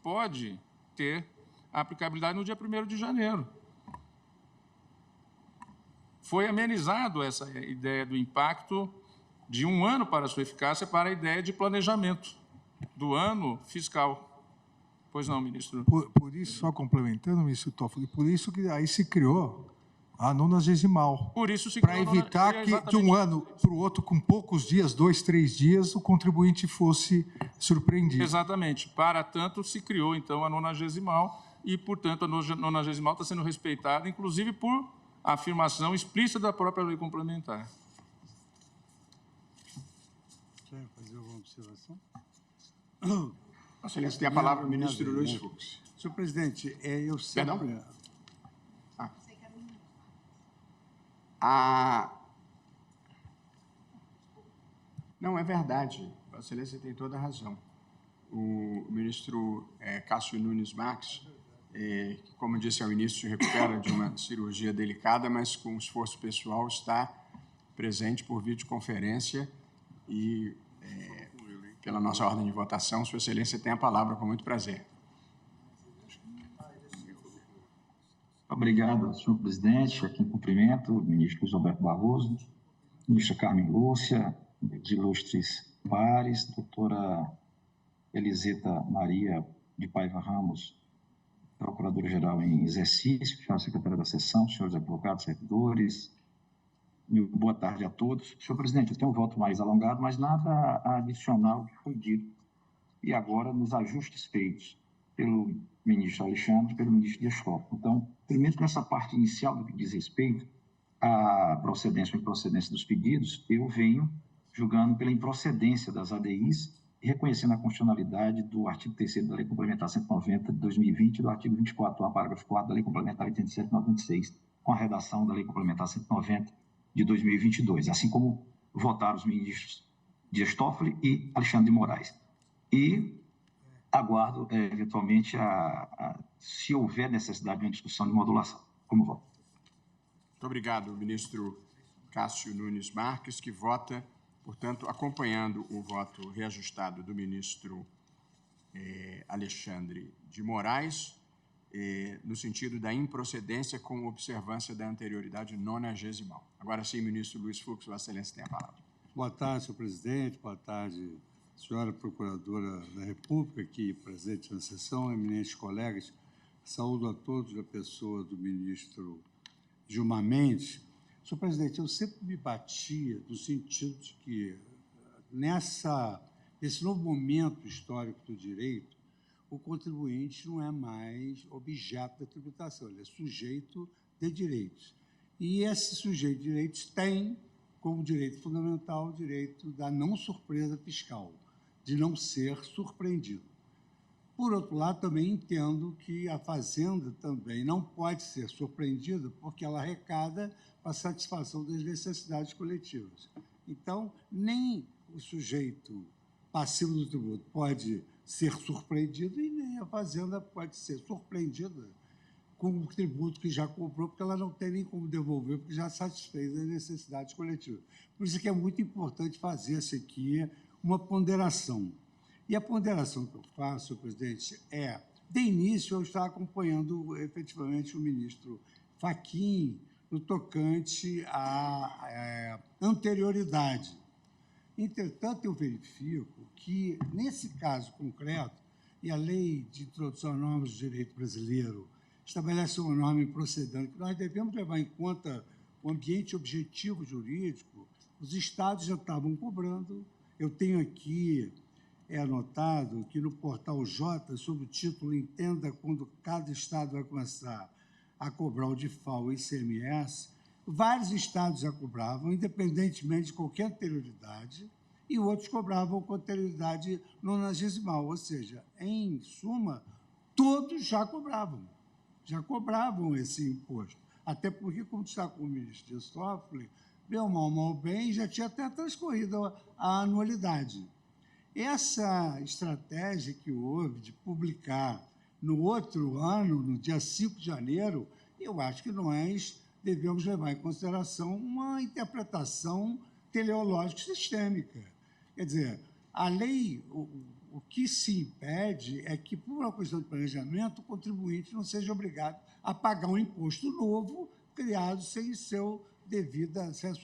S4: pode ter aplicabilidade no dia 1º de janeiro. Foi amenizado essa ideia do impacto de um ano para a sua eficácia para a ideia de planejamento do ano fiscal. Pois não, ministro?
S3: Por isso, só complementando, ministro Toffoli, por isso que aí se criou a nonagesimal.
S4: Por isso se
S3: para evitar que de um ano para o outro, com poucos dias, 2, 3 dias, o contribuinte fosse surpreendido.
S4: Exatamente. Para tanto, se criou, então, a nonagesimal e, portanto, a nonagesimal está sendo respeitada, inclusive por afirmação explícita da própria lei complementar.
S6: Quer fazer alguma observação?
S1: Vossa Excelência tem a palavra, o ministro Luiz Fux.
S8: Senhor presidente, eu sempre...
S1: Perdão? Não, é verdade. Vossa Excelência tem toda a razão. O ministro Cássio Nunes Marques, que, como disse ao início, se recupera de uma cirurgia delicada, mas com esforço pessoal está presente por videoconferência e, pela nossa ordem de votação, Sua Excelência tem a palavra com muito prazer.
S9: Obrigado, senhor presidente. Aqui em cumprimento, o ministro Luiz Roberto Barroso, ministra Carmen Lúcia, de ilustres pares, doutora Eliseta Maria de Paiva Ramos, procuradora-geral em exercício, senhora secretária da sessão, senhores advogados, servidores, Boa tarde a todos. Senhor presidente, eu tenho um voto mais alongado, mas nada adicional que foi dito. E agora, nos ajustes feitos pelo ministro Alexandre e pelo ministro Dias Toffoli. Então, primeiro, nessa parte inicial do que diz respeito à procedência ou improcedência dos pedidos, eu venho julgando pela improcedência das ADIs e reconhecendo a constitucionalidade do artigo 3º da Lei Complementar 190 de 2020 e do artigo 24, parágrafo 4 da Lei Complementar 87 de 96, com a redação da Lei Complementar 190 de 2022, assim como votaram os ministros Dias Toffoli e Alexandre de Moraes. E aguardo, eventualmente, se houver necessidade de uma discussão de modulação. Como voto?
S1: Muito obrigado, ministro Cássio Nunes Marques, que vota, portanto, acompanhando o voto reajustado do ministro Alexandre de Moraes, no sentido da improcedência com observância da anterioridade nonagesimal. Agora sim, ministro Luiz Fux, Vossa Excelência tem a palavra.
S8: Boa tarde, senhor presidente. Boa tarde, senhora Procuradora da República, aqui presente na sessão, eminentes colegas. Saúdo a todos da pessoa do ministro Gilmar Mendes. Senhor presidente, eu sempre me batia no sentido de que, nesse novo momento histórico do direito, o contribuinte não é mais objeto da tributação, ele é sujeito de direitos. E esse sujeito de direitos tem, como direito fundamental, o direito da não surpresa fiscal, de não ser surpreendido. Por outro lado, também entendo que a Fazenda também não pode ser surpreendida porque ela arrecada para a satisfação das necessidades coletivas. Então, nem o sujeito passivo do tributo pode ser surpreendido e nem a Fazenda pode ser surpreendida com o tributo que já cobrou, porque ela não tem nem como devolver, porque já satisfez as necessidades coletivas. Por isso que é muito importante fazer-se aqui uma ponderação. E a ponderação que eu faço, senhor presidente, de início, eu estava acompanhando efetivamente o ministro Fachin no tocante à anterioridade. Entretanto, eu verifico que, nesse caso concreto, e a Lei de Introdução às Normas do Direito Brasileiro estabelece uma norma improcedente, que nós devemos levar em conta o ambiente objetivo jurídico. Os estados já estavam cobrando. Eu tenho aqui anotado que no portal J, sob o título Entenda quando cada estado vai começar a cobrar o DIFAL e o ICMS, vários estados já cobravam, independentemente de qualquer anterioridade, e outros cobravam com anterioridade nonagesimal, ou seja, em suma, todos já cobravam esse imposto. Até porque, como está com o ministro Dias Toffoli, mal bem, já tinha até transcorrido a anualidade. Essa estratégia que houve de publicar no outro ano, no dia 5 de janeiro, eu acho que nós devemos levar em consideração uma interpretação teleológica sistêmica. Quer dizer, a lei, o que se impede é que, por uma questão de planejamento, o contribuinte não seja obrigado a pagar um imposto novo criado sem a sua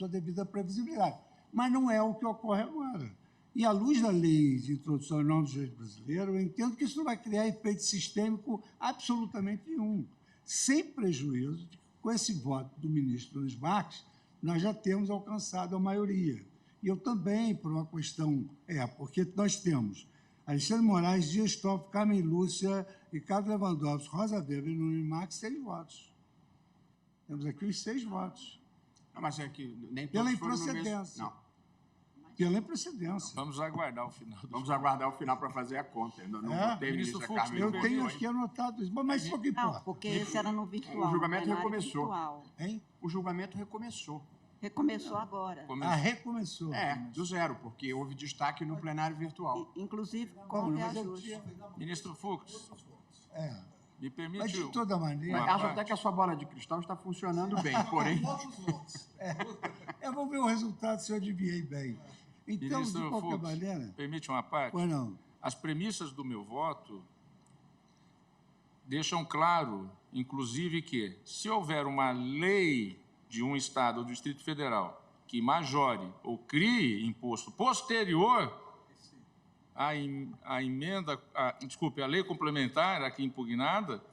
S8: devida previsibilidade. Mas não é o que ocorre agora. E, à luz da Lei de Introdução às Normas do Direito Brasileiro, eu entendo que isso não vai criar efeito sistêmico absolutamente nenhum, sem prejuízo de que, com esse voto do ministro Nunes Marques, nós já temos alcançado a maioria. E eu também, por uma questão, porque nós temos Alexandre Moraes, Dias Toffoli, Carmen Lúcia, Ricardo Lewandowski, Rosa Weber e Nunes Marques, 6 votos. Temos aqui os 6 votos.
S1: Não, mas é que nem
S8: pela
S1: todos foram no mesmo...
S8: improcedência.
S1: Não.
S8: Pela improcedência.
S4: Vamos aguardar o final.
S1: Vamos aguardar o final para fazer a conta. Não votei, ministra
S4: Fux,
S1: Carmen
S8: Eu
S1: Lúcia.
S8: tenho aqui anotado isso, mas isso que importa.
S10: Não, porque esse era no virtual.
S1: O julgamento
S10: plenário
S1: recomeçou.
S10: Virtual.
S8: Hein?
S1: O julgamento recomeçou.
S10: Recomeçou agora.
S8: Recomeçou.
S1: Do zero, porque houve destaque no plenário virtual.
S10: Inclusive,
S8: Como?
S10: com
S8: Mas eu
S10: reajuste.
S8: tinha...
S4: Ministro Fux, me permite...
S8: Mas, de toda maneira...
S1: Mas acho até que a sua bola de cristal está funcionando bem, porém...
S8: Eu vou ver o resultado se eu adivinhei bem. Então,
S4: Ministro
S8: de qualquer
S4: Fux,
S8: maneira...
S4: permite uma parte?
S8: Pois não.
S4: As premissas do meu voto deixam claro, inclusive, que se houver uma lei de um Estado ou do Distrito Federal que majore ou crie imposto posterior à emenda, a lei complementar aqui impugnada,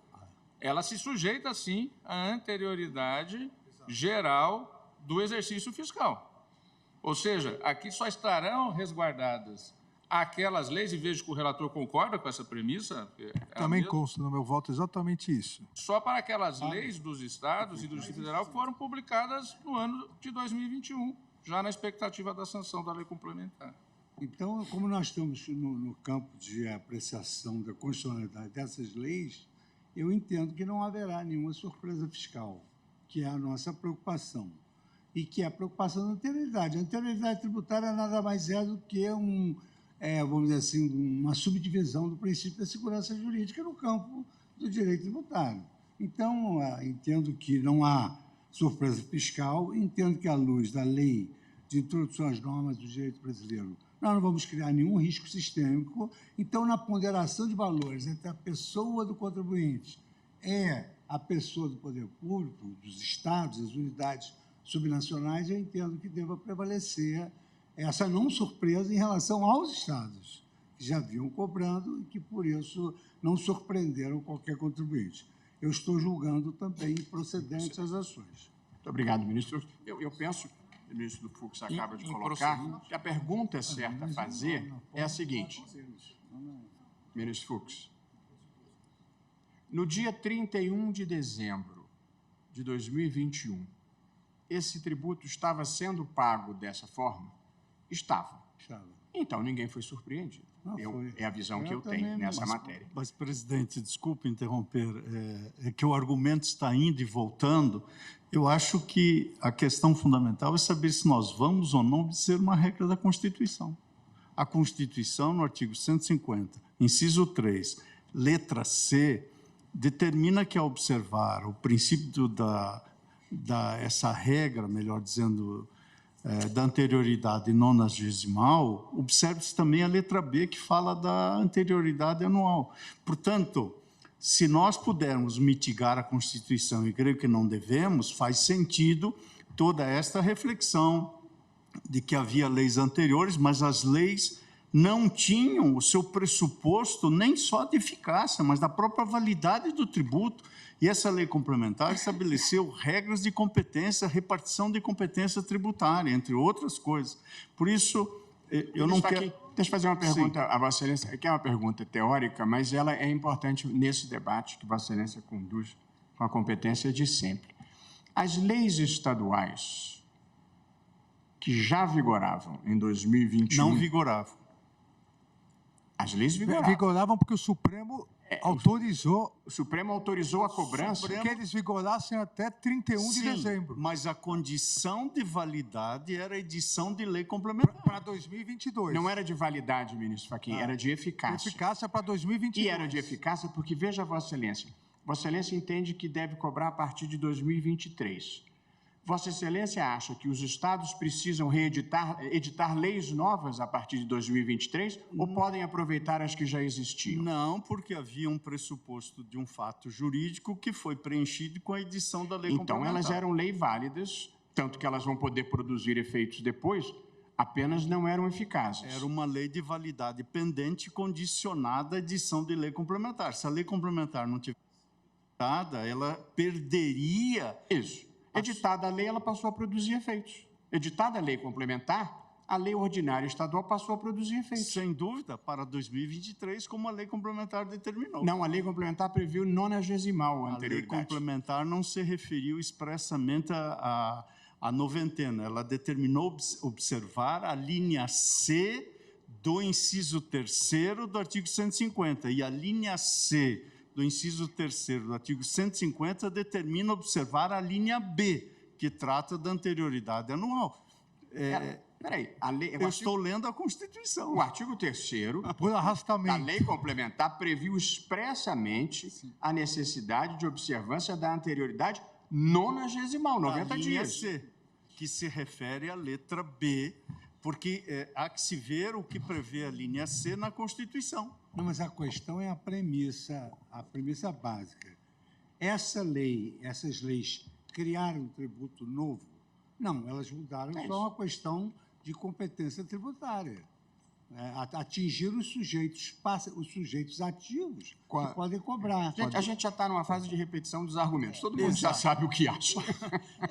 S4: ela se sujeita, sim, à anterioridade geral do exercício fiscal. Ou seja, aqui só estarão resguardadas aquelas leis, e vejo que o relator concorda com essa premissa.
S3: Também consta no meu voto exatamente isso.
S4: Só para aquelas leis dos estados e do Distrito Federal que foram publicadas no ano de 2021, já na expectativa da sanção da lei complementar.
S8: Então, como nós estamos no campo de apreciação da constitucionalidade dessas leis, eu entendo que não haverá nenhuma surpresa fiscal, que é a nossa preocupação, e que é a preocupação da anterioridade. A anterioridade tributária nada mais é do que vamos dizer assim, uma subdivisão do princípio da segurança jurídica no campo do direito tributário. Então, entendo que não há surpresa fiscal, entendo que, à luz da lei de introdução às normas do direito brasileiro, nós não vamos criar nenhum risco sistêmico. Então, na ponderação de valores entre a pessoa do contribuinte e a pessoa do poder público, dos estados, as unidades subnacionais, eu entendo que deva prevalecer essa não surpresa em relação aos estados, que já vinham cobrando e que, por isso, não surpreenderam qualquer contribuinte. Eu estou julgando também procedentes as ações.
S1: Muito obrigado, ministro. Eu penso, o ministro do Fux acaba de colocar, que a pergunta certa a fazer é a seguinte. Ministro Fux, no dia 31 de dezembro de 2021, esse tributo estava sendo pago dessa forma? Estava. Então, ninguém foi surpreendido. É a visão que eu tenho nessa matéria.
S6: Mas, presidente, desculpe interromper, é que o argumento está indo e voltando. Eu acho que a questão fundamental é saber se nós vamos ou não obedecer uma regra da Constituição. A Constituição, no artigo 150, inciso 3, letra C, determina que, ao observar o princípio essa regra, melhor dizendo, da anterioridade nonagesimal, observe-se também a letra B, que fala da anterioridade anual. Portanto, se nós pudermos mitigar a Constituição, e creio que não devemos, faz sentido toda esta reflexão de que havia leis anteriores, mas as leis não tinham o seu pressuposto nem só de eficácia, mas da própria validade do tributo. E essa lei complementar estabeleceu regras de competência, repartição de competência tributária, entre outras coisas. Por isso, eu não quero...
S1: Deixa eu fazer uma pergunta a Vossa Excelência, que é uma pergunta teórica, mas ela é importante nesse debate que Vossa Excelência conduz com a competência de sempre. As leis estaduais que já vigoravam em 2021...
S6: Não vigoravam.
S1: As leis vigoravam.
S3: Vigoravam porque o Supremo autorizou...
S1: O Supremo autorizou a cobrança...
S3: Que eles vigorassem até 31 de dezembro.
S6: Mas a condição de validade era a edição de lei complementar.
S3: Para 2022.
S1: Não era de validade, ministro Fachin, era de eficácia.
S3: Eficácia para 2022.
S1: E era de eficácia porque, veja, Vossa Excelência, Vossa Excelência entende que deve cobrar a partir de 2023. Vossa Excelência acha que os estados precisam editar leis novas a partir de 2023 ou podem aproveitar as que já existiam?
S6: Não, porque havia um pressuposto de um fato jurídico que foi preenchido com a edição da lei complementar.
S1: Então, elas eram leis válidas, tanto que elas vão poder produzir efeitos depois, apenas não eram eficazes.
S6: Era uma lei de validade pendente condicionada à edição de lei complementar. Se a lei complementar não tivesse editada, ela perderia...
S1: Isso. Editada a lei, ela passou a produzir efeitos. Editada a lei complementar, a lei ordinária estadual passou a produzir efeitos.
S6: Sem dúvida, para 2023, como a lei complementar determinou.
S1: Não, a lei complementar previu nonagesimal a anterioridade.
S6: A lei complementar não se referiu expressamente à noventena. Ela determinou observar a linha C do inciso 3º do artigo 150. E a linha C do inciso 3º do artigo 150 determina observar a linha B, que trata da anterioridade anual.
S1: Peraí,
S6: estou lendo a Constituição.
S1: O artigo 3º
S3: por arrastamento.
S1: A lei complementar previu expressamente a necessidade de observância da anterioridade nonagesimal, 90 dias.
S6: C, que se refere à letra B, porque há que se ver o que prevê a linha C na Constituição.
S8: Não, mas a questão é a premissa básica. Essas leis criaram um tributo novo? Não, elas mudaram só uma questão de competência tributária. atingir os sujeitos ativos que podem cobrar.
S1: A gente já está numa fase de repetição dos argumentos. Todo mundo já sabe o que acha.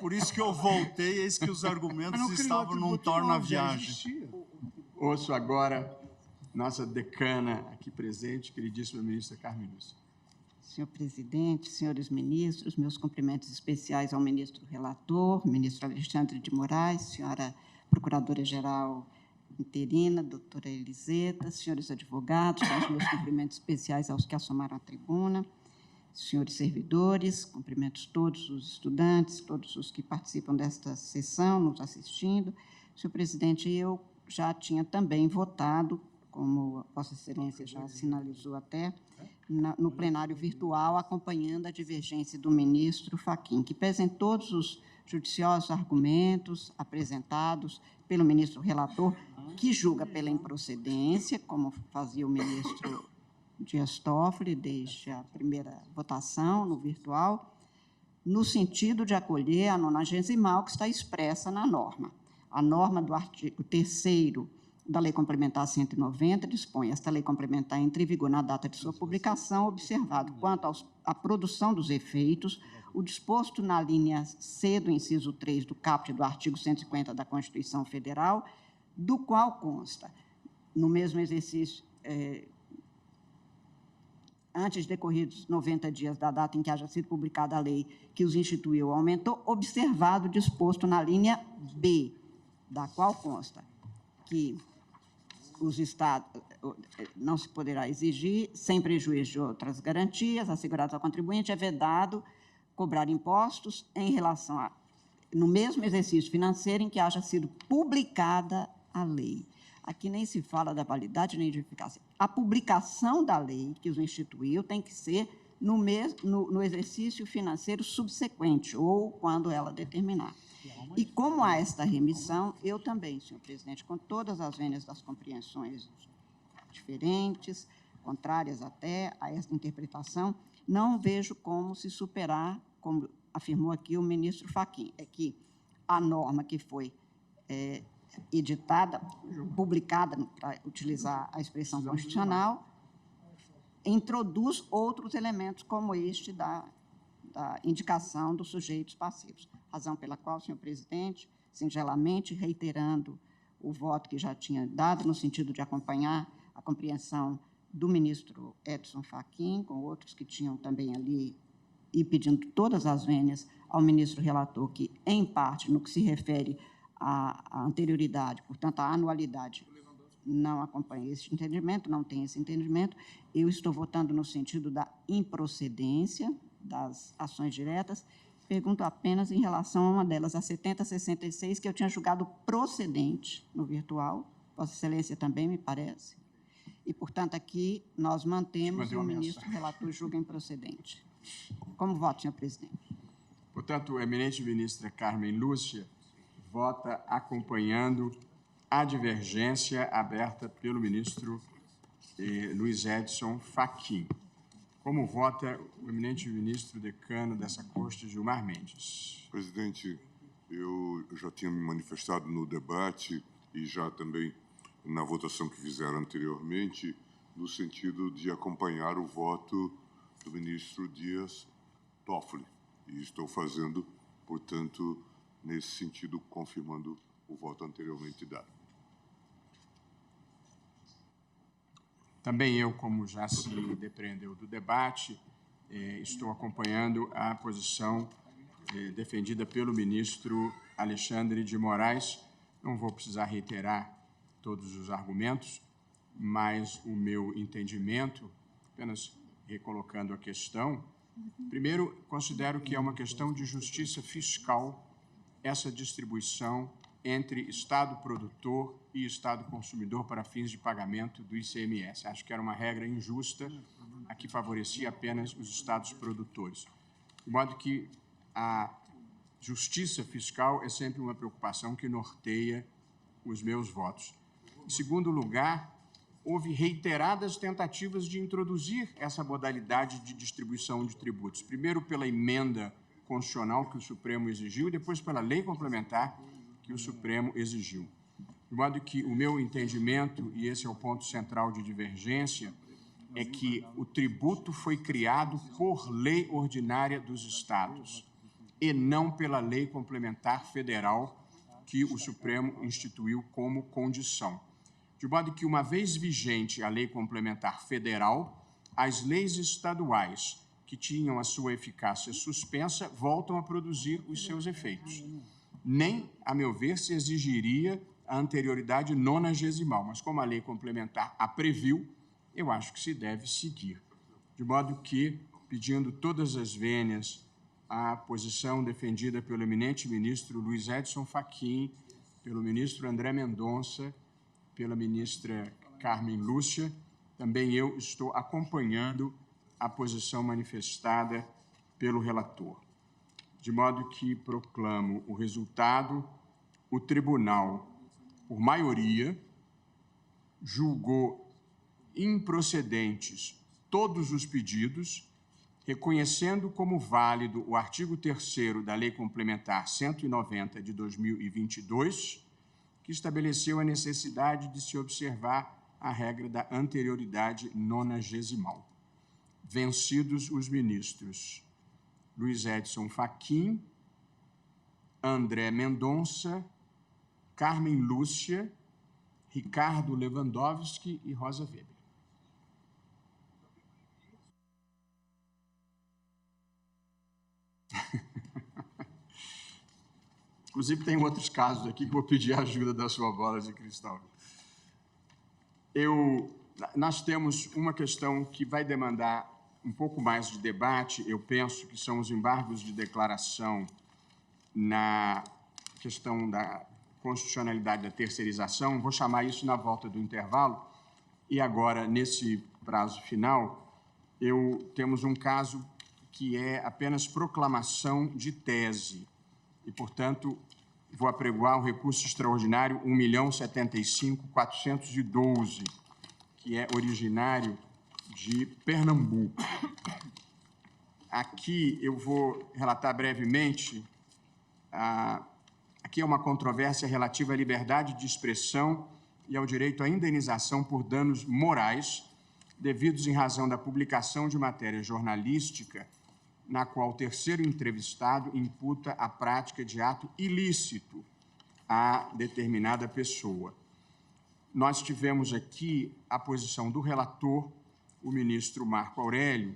S6: Por isso que eu voltei, eis que os argumentos estavam num torna-viagem.
S1: Ouço agora nossa decana aqui presente, queridíssima ministra Carmen Lúcia.
S10: Senhor presidente, senhores ministros, meus cumprimentos especiais ao ministro relator, ministro Alexandre de Moraes, senhora procuradora-geral interina, doutora Eliseta, senhores advogados, os meus cumprimentos especiais aos que assomaram à tribuna, senhores servidores, cumprimentos todos os estudantes, todos os que participam desta sessão, nos assistindo. Senhor presidente, eu já tinha também votado, como Vossa Excelência já sinalizou até, no plenário virtual, acompanhando a divergência do ministro Fachin, que pese em todos os judiciosos argumentos apresentados pelo ministro relator, que julga pela improcedência, como fazia o ministro Dias Toffoli desde a primeira votação no virtual, no sentido de acolher a 90ª que está expressa na norma. A norma do artigo 3º da Lei Complementar 190 dispõe: esta lei complementar entra em vigor na data de sua publicação, observado quanto à produção dos efeitos o disposto na linha C do inciso 3 do caput do artigo 150 da Constituição Federal, do qual consta, no mesmo exercício, antes decorridos 90 dias da data em que haja sido publicada a lei que os instituiu ou aumentou, observado o disposto na linha B, da qual consta que os Estados não se poderá exigir, sem prejuízo de outras garantias asseguradas ao contribuinte, é vedado cobrar impostos em relação a, no mesmo exercício financeiro em que haja sido publicada a lei. Aqui nem se fala da validade nem de eficácia. A publicação da lei que os instituiu tem que ser no exercício financeiro subsequente, ou quando ela determinar. E como há esta remissão, eu também, senhor presidente, com todas as vênias das compreensões diferentes, contrárias até a esta interpretação, não vejo como se superar, como afirmou aqui o ministro Fachin, é que a norma que foi editada, publicada, para utilizar a expressão constitucional, introduz outros elementos como este da indicação dos sujeitos passivos. Razão pela qual, senhor presidente, singelamente reiterando o voto que já tinha dado no sentido de acompanhar a compreensão do ministro Edson Fachin, com outros que tinham também ali, e pedindo todas as vênias ao ministro relator que, em parte, no que se refere à anterioridade, portanto, à anualidade, não acompanha esse entendimento, não tem esse entendimento. Eu estou votando no sentido da improcedência das ações diretas. Pergunto apenas em relação a uma delas, a 7066, que eu tinha julgado procedente no virtual. Vossa Excelência também, me parece. E, portanto, aqui nós mantemos o ministro relator julga improcedente. Como voto, senhor presidente?
S1: Portanto, a eminente ministra Carmen Lúcia vota acompanhando a divergência aberta pelo ministro Luiz Edson Fachin. Como vota o eminente ministro decano dessa corte, Gilmar Mendes?
S7: Presidente, eu já tinha me manifestado no debate e já também na votação que fizeram anteriormente, no sentido de acompanhar o voto do ministro Dias Toffoli. E estou fazendo, portanto, nesse sentido, confirmando o voto anteriormente dado.
S1: Também eu, como já se depreendeu do debate, estou acompanhando a posição defendida pelo ministro Alexandre de Moraes. Não vou precisar reiterar todos os argumentos, mas o meu entendimento, apenas recolocando a questão, primeiro, considero que é uma questão de justiça fiscal essa distribuição entre Estado produtor e Estado consumidor para fins de pagamento do ICMS. Acho que era uma regra injusta, a que favorecia apenas os Estados produtores. De modo que a justiça fiscal é sempre uma preocupação que norteia os meus votos. Em segundo lugar, houve reiteradas tentativas de introduzir essa modalidade de distribuição de tributos, primeiro pela emenda constitucional que o Supremo exigiu e depois pela lei complementar que o Supremo exigiu. de modo que o meu entendimento, e esse é o ponto central de divergência, é que o tributo foi criado por lei ordinária dos estados e não pela lei complementar federal que o Supremo instituiu como condição. De modo que, uma vez vigente a lei complementar federal, as leis estaduais que tinham a sua eficácia suspensa voltam a produzir os seus efeitos. Nem, a meu ver, se exigiria a anterioridade nonagesimal, mas como a lei complementar a previu, eu acho que se deve seguir. De modo que, pedindo todas as vênias à posição defendida pelo eminente ministro Luiz Edson Fachin, pelo ministro André Mendonça, pela ministra Carmen Lúcia, também eu estou acompanhando a posição manifestada pelo relator. De modo que proclamo o resultado: o tribunal, por maioria, julgou improcedentes todos os pedidos, reconhecendo como válido o artigo 3º da Lei Complementar 190 de 2022, que estabeleceu a necessidade de se observar a regra da anterioridade nonagesimal. Vencidos os ministros Luiz Edson Fachin, André Mendonça, Carmen Lúcia, Ricardo Lewandowski e Rosa Weber. Inclusive, tem outros casos aqui que vou pedir a ajuda da sua bola de cristal. Nós temos uma questão que vai demandar um pouco mais de debate, eu penso que são os embargos de declaração na questão da constitucionalidade da terceirização. Vou chamar isso na volta do intervalo. E agora, nesse prazo final, temos um caso que é apenas proclamação de tese. E, portanto, vou apregoar o recurso extraordinário 1.075.412, que é originário de Pernambuco. Aqui eu vou relatar brevemente. Aqui é uma controvérsia relativa à liberdade de expressão e ao direito à indenização por danos morais devidos em razão da publicação de matéria jornalística na qual o terceiro entrevistado imputa a prática de ato ilícito a determinada pessoa. Nós tivemos aqui a posição do relator, o ministro Marco Aurélio,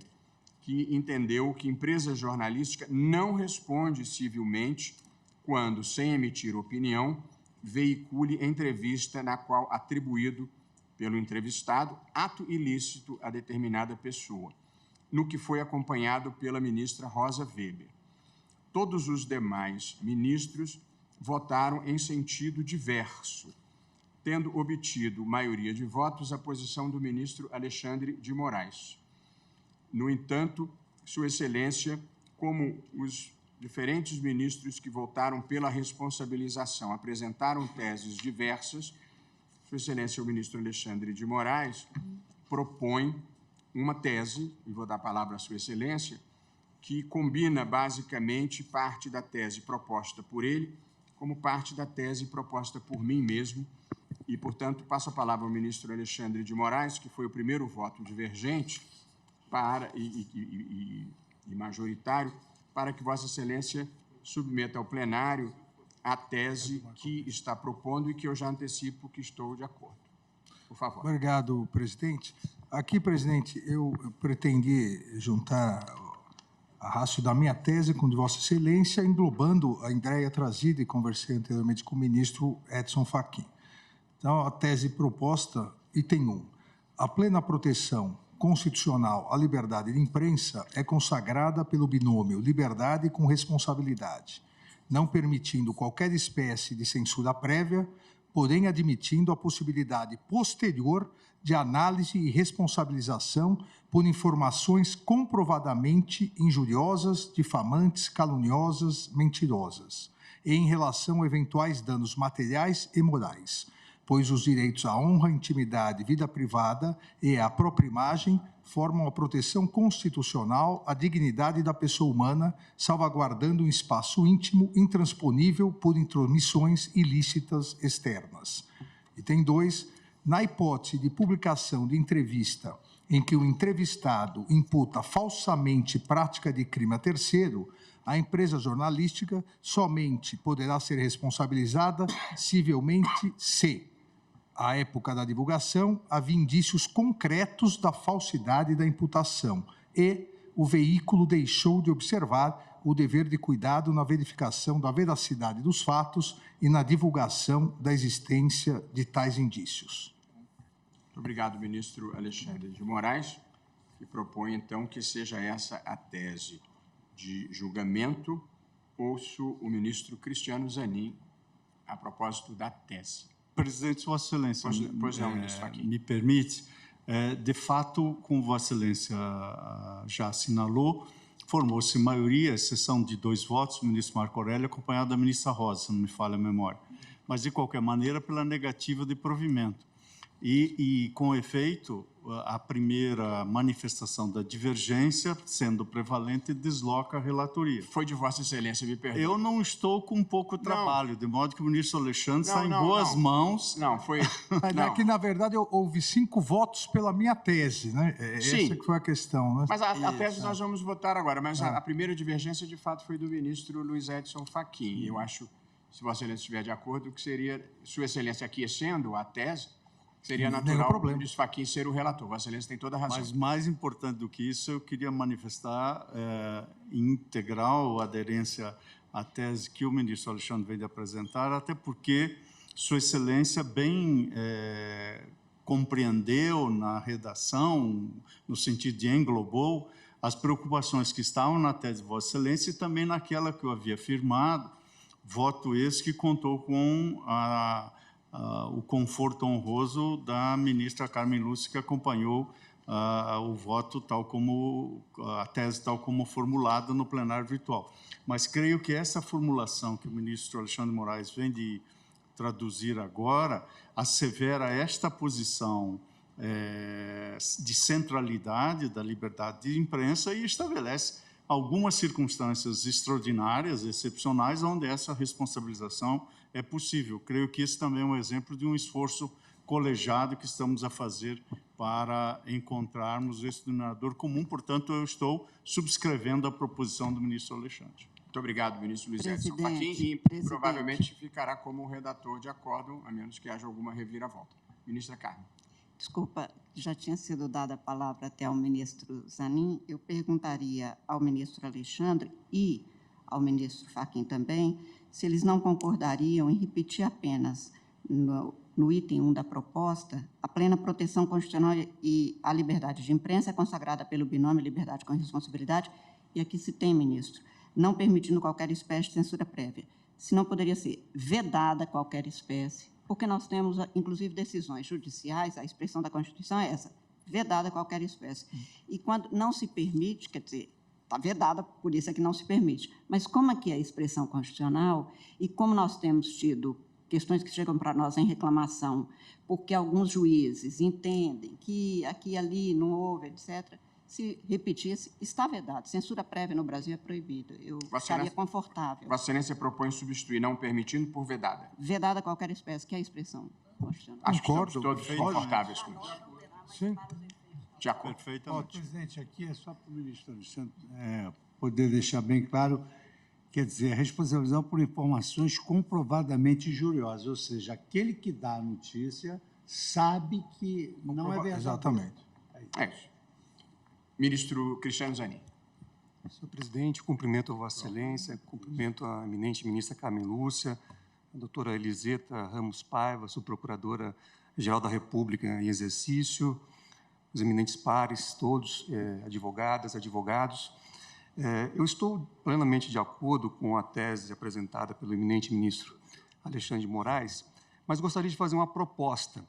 S1: que entendeu que empresa jornalística não responde civilmente quando, sem emitir opinião, veicule entrevista na qual atribuído pelo entrevistado ato ilícito a determinada pessoa, no que foi acompanhado pela ministra Rosa Weber. Todos os demais ministros votaram em sentido diverso, tendo obtido maioria de votos a posição do ministro Alexandre de Moraes. No entanto, Sua Excelência, como os diferentes ministros que votaram pela responsabilização apresentaram teses diversas, Sua Excelência, o ministro Alexandre de Moraes, propõe uma tese, e vou dar a palavra à Sua Excelência, que combina basicamente parte da tese proposta por ele como parte da tese proposta por mim mesmo, e, portanto, passo a palavra ao ministro Alexandre de Moraes, que foi o primeiro voto divergente e majoritário, para que Vossa Excelência submeta ao plenário a tese que está propondo e que eu já antecipo que estou de acordo. Por favor.
S3: Obrigado, presidente. Aqui, presidente, eu pretendi juntar a rácio da minha tese com de Vossa Excelência, englobando a ideia trazida e conversei anteriormente com o ministro Edson Fachin. Então, a tese proposta, item 1. A plena proteção constitucional à liberdade de imprensa é consagrada pelo binômio liberdade com responsabilidade, não permitindo qualquer espécie de censura prévia, porém admitindo a possibilidade posterior de análise e responsabilização por informações comprovadamente injuriosas, difamantes, caluniosas, mentirosas, e em relação a eventuais danos materiais e morais, pois os direitos à honra, intimidade, vida privada e à própria imagem formam a proteção constitucional à dignidade da pessoa humana, salvaguardando um espaço íntimo intransponível por intromissões ilícitas externas. Item 2, na hipótese de publicação de entrevista em que o entrevistado imputa falsamente prática de crime a terceiro, a empresa jornalística somente poderá ser responsabilizada civilmente se, à época da divulgação, havia indícios concretos da falsidade da imputação e o veículo deixou de observar o dever de cuidado na verificação da veracidade dos fatos e na divulgação da existência de tais indícios.
S1: Muito obrigado, ministro Alexandre de Moraes, que propõe, então, que seja essa a tese de julgamento. Ouço o ministro Cristiano Zanin a propósito da tese.
S6: Presidente, Vossa Excelência,
S1: Pois não, ministro Fachin.
S6: me permite, de fato, como Vossa Excelência já assinalou, formou-se maioria, exceção de 2 votos, o ministro Marco Aurélio, acompanhado da ministra Rosa, se não me falha a memória. Mas, de qualquer maneira, pela negativa de provimento. E com efeito, a primeira manifestação da divergência, sendo prevalente, desloca a relatoria.
S1: Foi de Vossa Excelência, me perdoe.
S6: Eu não estou com pouco trabalho, de modo que o ministro Alexandre está em boas mãos.
S1: Não, foi...
S3: Mas é que, na verdade, houve 5 votos pela minha tese, né?
S1: Sim.
S3: Essa que foi a questão, né?
S1: Mas a tese nós vamos votar agora, mas a primeira divergência, de fato, foi do ministro Luiz Edson Fachin. E eu acho, se Vossa Excelência estiver de acordo, que seria, Sua Excelência aquecendo a tese, seria natural o ministro Fachin ser o relator. Vossa Excelência tem toda a razão.
S6: Mas, mais importante do que isso, eu queria manifestar integral aderência à tese que o ministro Alexandre veio de apresentar, até porque Sua Excelência bem compreendeu na redação, no sentido de englobou, as preocupações que estavam na tese de Vossa Excelência e também naquela que eu havia afirmado, voto esse que contou com o conforto honroso da ministra Carmen Lúcia, que acompanhou o voto tal como, a tese tal como formulada no plenário virtual. Mas creio que essa formulação que o ministro Alexandre de Moraes vem de traduzir agora, assevera esta posição de centralidade da liberdade de imprensa e estabelece algumas circunstâncias extraordinárias, excepcionais, onde essa responsabilização é possível. Creio que esse também é um exemplo de um esforço colegiado que estamos a fazer para encontrarmos esse denominador comum. Portanto, eu estou subscrevendo a proposição do ministro Alexandre.
S1: Muito obrigado, ministro Luiz Edson Fachin, e provavelmente ficará como redator de acórdão, a menos que haja alguma reviravolta. Ministra Carmen.
S10: Desculpa, já tinha sido dada a palavra até ao ministro Zanin. Eu perguntaria ao ministro Alexandre e ao ministro Fachin também se eles não concordariam em repetir apenas no item 1 da proposta, a plena proteção constitucional e a liberdade de imprensa é consagrada pelo binômio liberdade com responsabilidade, e aqui se tem, ministro, não permitindo qualquer espécie de censura prévia. Se não poderia ser vedada qualquer espécie, porque nós temos, inclusive, decisões judiciais, a expressão da Constituição é essa, vedada qualquer espécie. E quando não se permite, quer dizer, está vedada, por isso é que não se permite. Mas como aqui é a expressão constitucional, e como nós temos tido questões que chegam para nós em reclamação, porque alguns juízes entendem que aqui e ali não houve, etc., se repetisse, está vedado. Censura prévia no Brasil é proibida. Eu estaria confortável.
S1: Vossa Excelência propõe substituir não permitindo por vedada.
S10: Vedada qualquer espécie, que é a expressão constitucional.
S1: Acho que estamos todos confortáveis com isso.
S3: Sim.
S1: De acordo.
S6: Perfeitamente.
S8: Presidente, aqui é só para o ministro Alexandre poder deixar bem claro, quer dizer, a responsabilização por informações comprovadamente injuriosas, ou seja, aquele que dá a notícia sabe que não é verdade.
S3: Exatamente.
S1: É isso. Ministro Cristiano Zanin.
S11: Senhor presidente, cumprimento a Vossa Excelência, cumprimento a eminente ministra Carmen Lúcia, a doutora Eliseta Ramos Paiva, subprocuradora-geral da República em exercício, os eminentes pares, todos, advogadas, advogados. Eu estou plenamente de acordo com a tese apresentada pelo eminente ministro Alexandre de Moraes, mas gostaria de fazer uma proposta,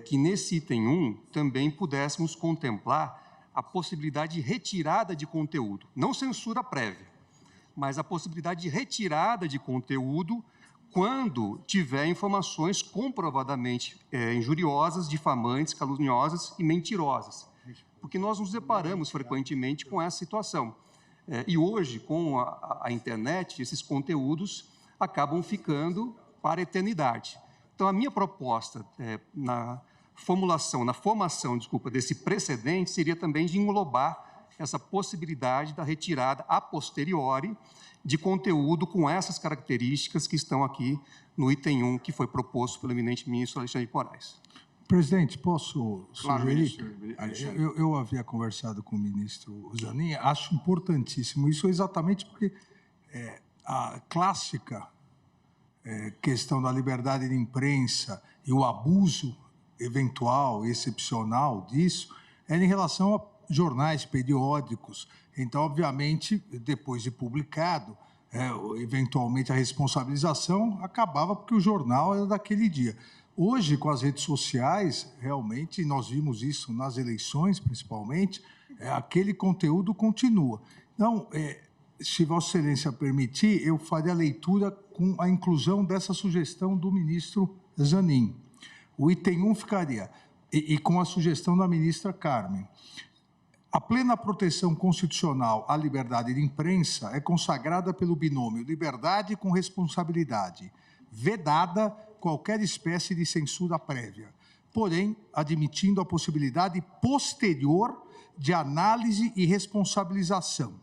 S11: que nesse item 1 também pudéssemos contemplar a possibilidade de retirada de conteúdo, não censura prévia, mas a possibilidade de retirada de conteúdo quando tiver informações comprovadamente injuriosas, difamantes, caluniosas e mentirosas, porque nós nos deparamos frequentemente com essa situação. E hoje, com a internet, esses conteúdos acabam ficando para a eternidade. Então, a minha proposta na formação, desse precedente seria também de englobar essa possibilidade da retirada a posteriori de conteúdo com essas características que estão aqui no item 1, que foi proposto pelo eminente ministro Alexandre de Moraes.
S3: Presidente, posso
S1: Claro,
S3: sugerir?
S1: ministro Alexandre.
S3: Eu havia conversado com o ministro Zanin, acho importantíssimo isso exatamente porque a clássica questão da liberdade de imprensa e o abuso eventual, excepcional disso, era em relação a jornais, periódicos. Então, obviamente, depois de publicado, eventualmente a responsabilização acabava porque o jornal era daquele dia. Hoje, com as redes sociais, realmente, nós vimos isso nas eleições, principalmente, aquele conteúdo continua. Então, se Vossa Excelência permitir, eu faria a leitura com a inclusão dessa sugestão do ministro Zanin. O item 1 ficaria, e com a sugestão da ministra Carmen. A plena proteção constitucional à liberdade de imprensa é consagrada pelo binômio liberdade com responsabilidade, vedada qualquer espécie de censura prévia, porém, admitindo a possibilidade posterior de análise e responsabilização,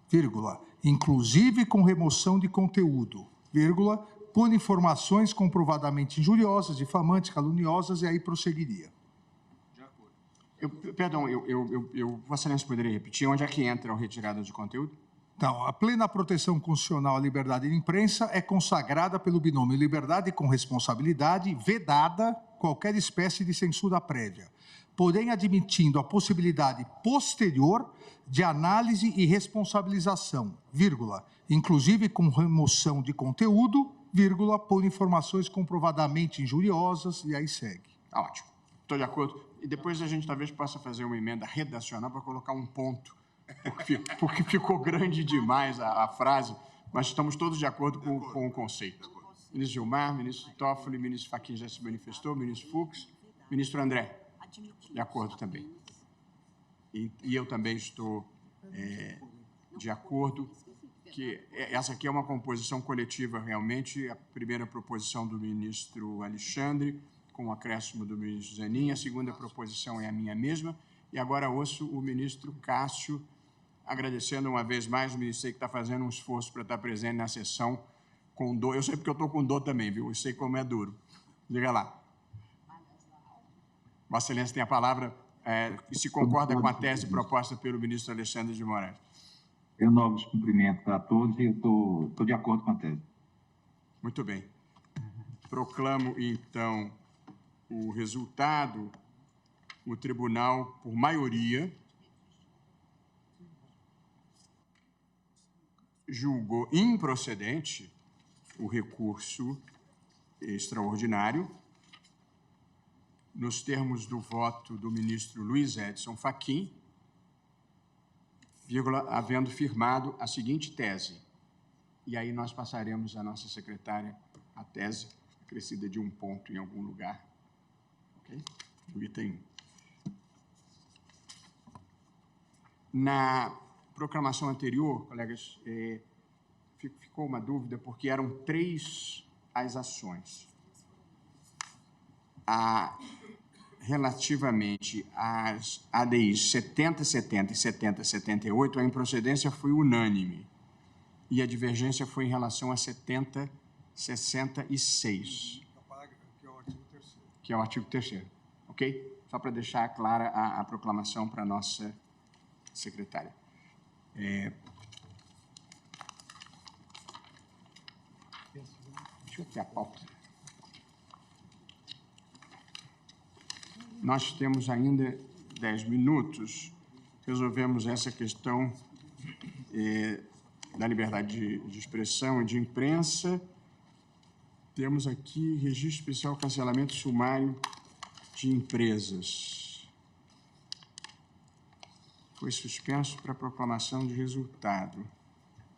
S3: vírgula, inclusive com remoção de conteúdo, vírgula, por informações comprovadamente injuriosas, difamantes, caluniosas, e aí prosseguiria.
S1: Perdão, Vossa Excelência poderia repetir onde é que entra a retirada de conteúdo?
S3: Então, a plena proteção constitucional à liberdade de imprensa é consagrada pelo binômio liberdade com responsabilidade, vedada qualquer espécie de censura prévia, porém admitindo a possibilidade posterior de análise e responsabilização, vírgula, inclusive com remoção de conteúdo, vírgula, por informações comprovadamente injuriosas, e aí segue.
S1: Ótimo. Estou de acordo. E depois a gente talvez possa fazer uma emenda redacional para colocar um ponto, porque ficou grande demais a frase, mas estamos todos de acordo com o conceito. Ministro Gilmar, ministro Toffoli, ministro Fachin já se manifestou, ministro Fux, ministro André, de acordo também. E eu também estou de acordo que essa aqui é uma composição coletiva realmente, a primeira proposição do ministro Alexandre, com o acréscimo do ministro Zanin, a segunda proposição é a minha mesma, e agora ouço o ministro Cássio, agradecendo uma vez mais o ministro que está fazendo um esforço para estar presente na sessão com dor. Eu sei porque eu estou com dor também, viu? Eu sei como é duro. Diga lá. Vossa Excelência tem a palavra e se concorda com a tese proposta pelo ministro Alexandre de Moraes.
S9: Eu novos cumprimentos a todos e eu estou de acordo com a tese.
S1: Muito bem. Proclamo, então, o resultado. O tribunal, por maioria, julgou improcedente o recurso extraordinário, nos termos do voto do ministro Luiz Edson Fachin, vírgula, havendo firmado a seguinte tese. E aí nós passaremos à nossa secretária a tese, acrescida de um ponto em algum lugar. Ok? O item 1. Na proclamação anterior, colegas, ficou uma dúvida, porque eram 3 as ações. Relativamente às ADIs 7070 e 7078, a improcedência foi unânime e a divergência foi em relação a 7066, que é o artigo 3º, ok? Só para deixar clara a proclamação para a nossa secretária. Deixa eu ter a pauta. Nós temos ainda 10 minutos. Resolvemos essa questão da liberdade de expressão e de imprensa. Temos aqui registro especial cancelamento sumário de empresas. Foi suspenso para proclamação de resultado.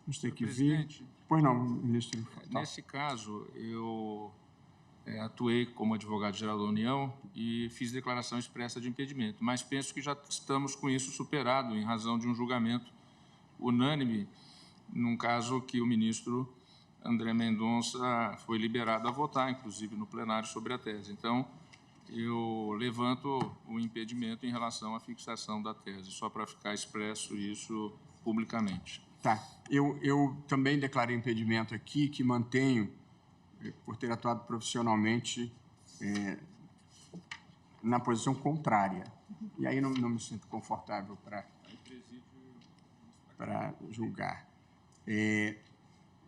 S1: Vamos ter que ver. Pois não, ministro.
S4: Nesse caso, eu atuei como advogado-geral da União e fiz declaração expressa de impedimento, mas penso que já estamos com isso superado, em razão de um julgamento unânime, num caso que o ministro André Mendonça foi liberado a votar, inclusive no plenário, sobre a tese. Então, eu levanto o impedimento em relação à fixação da tese, só para ficar expresso isso publicamente.
S1: Tá. Eu também declarei impedimento aqui, que mantenho, por ter atuado profissionalmente, na posição contrária. E aí não me sinto confortável para julgar.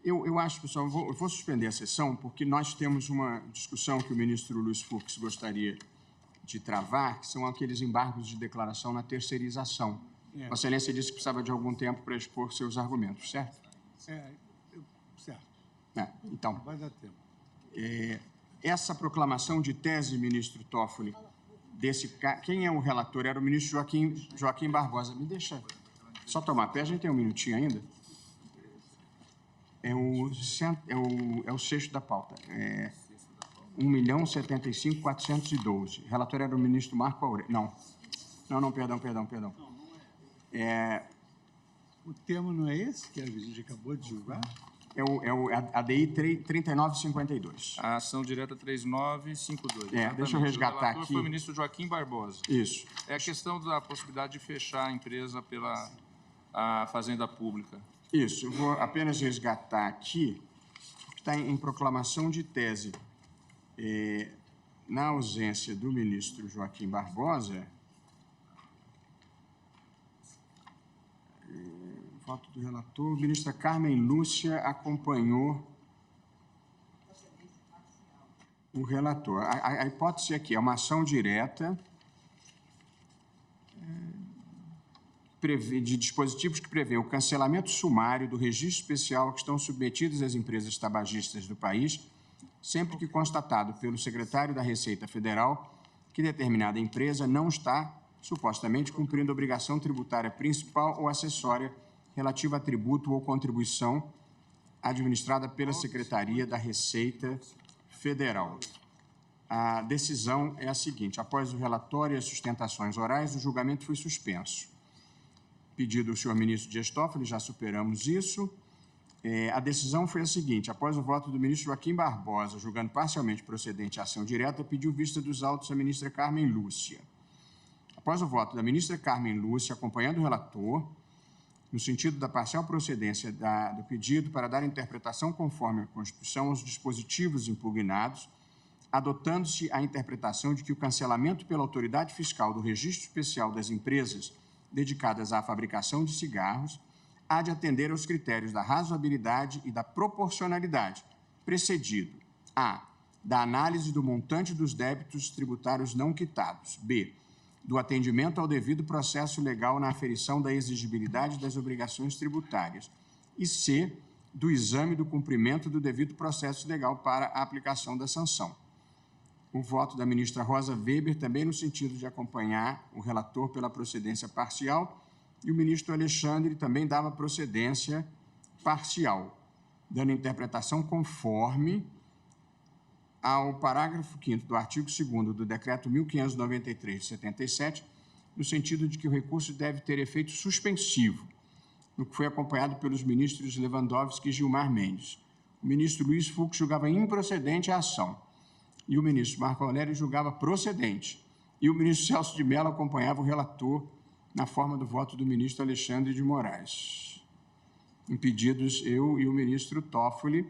S1: Eu acho, pessoal, eu vou suspender a sessão, porque nós temos uma discussão que o ministro Luiz Fux gostaria de travar, que são aqueles embargos de declaração na terceirização. Vossa Excelência disse que precisava de algum tempo para expor seus argumentos, certo?
S8: Certo.
S1: Então,
S8: Vai dar tempo.
S1: essa proclamação de tese, ministro Toffoli, quem é o relator? Era o ministro Joaquim Barbosa. Me deixa só tomar pé, a gente tem um minutinho ainda. É o sexto da pauta. 1.075.412. O relator era o ministro Marco Aurélio. Não, perdão.
S8: O tema não é esse que a gente acabou de julgar?
S1: É o ADI 3952.
S4: A ação direta 3952.
S1: Deixa eu resgatar
S4: o relator
S1: aqui.
S4: Foi o ministro Joaquim Barbosa.
S1: Isso.
S4: É a questão da possibilidade de fechar a empresa pela a Fazenda Pública.
S1: Isso. Eu vou apenas resgatar aqui, que está em proclamação de tese. Na ausência do ministro Joaquim Barbosa, voto do relator, a ministra Carmen Lúcia acompanhou o relator. A hipótese aqui é uma ação direta de dispositivos que prevê o cancelamento sumário do registro especial a que estão submetidas as empresas tabagistas do país, sempre que constatado pelo secretário da Receita Federal que determinada empresa não está, supostamente, cumprindo a obrigação tributária principal ou acessória relativa a tributo ou contribuição administrada pela Secretaria da Receita Federal. A decisão é a seguinte: após o relatório e as sustentações orais, o julgamento foi suspenso. Pedido do senhor ministro Dias Toffoli, já superamos isso. A decisão foi a seguinte: após o voto do ministro Joaquim Barbosa, julgando parcialmente procedente a ação direta, pediu vista dos autos à ministra Carmen Lúcia. Após o voto da ministra Carmen Lúcia, acompanhando o relator, no sentido da parcial procedência do pedido para dar interpretação conforme a Constituição aos dispositivos impugnados, adotando-se a interpretação de que o cancelamento pela autoridade fiscal do registro especial das empresas dedicadas à fabricação de cigarros há de atender aos critérios da razoabilidade e da proporcionalidade, precedido a. da análise do montante dos débitos tributários não quitados, b. do atendimento ao devido processo legal na aferição da exigibilidade das obrigações tributárias, e c. do exame do cumprimento do devido processo legal para a aplicação da sanção. O voto da ministra Rosa Weber também no sentido de acompanhar o relator pela procedência parcial, e o ministro Alexandre também dava procedência parcial, dando interpretação conforme ao parágrafo 5º do artigo 2º do Decreto 1593 de 77, no sentido de que o recurso deve ter efeito suspensivo, no que foi acompanhado pelos ministros Lewandowski e Gilmar Mendes. O ministro Luiz Fux julgava improcedente a ação, e o ministro Marco Aurélio julgava procedente, e o ministro Celso de Mello acompanhava o relator na forma do voto do ministro Alexandre de Moraes. Impedidos eu e o ministro Toffoli,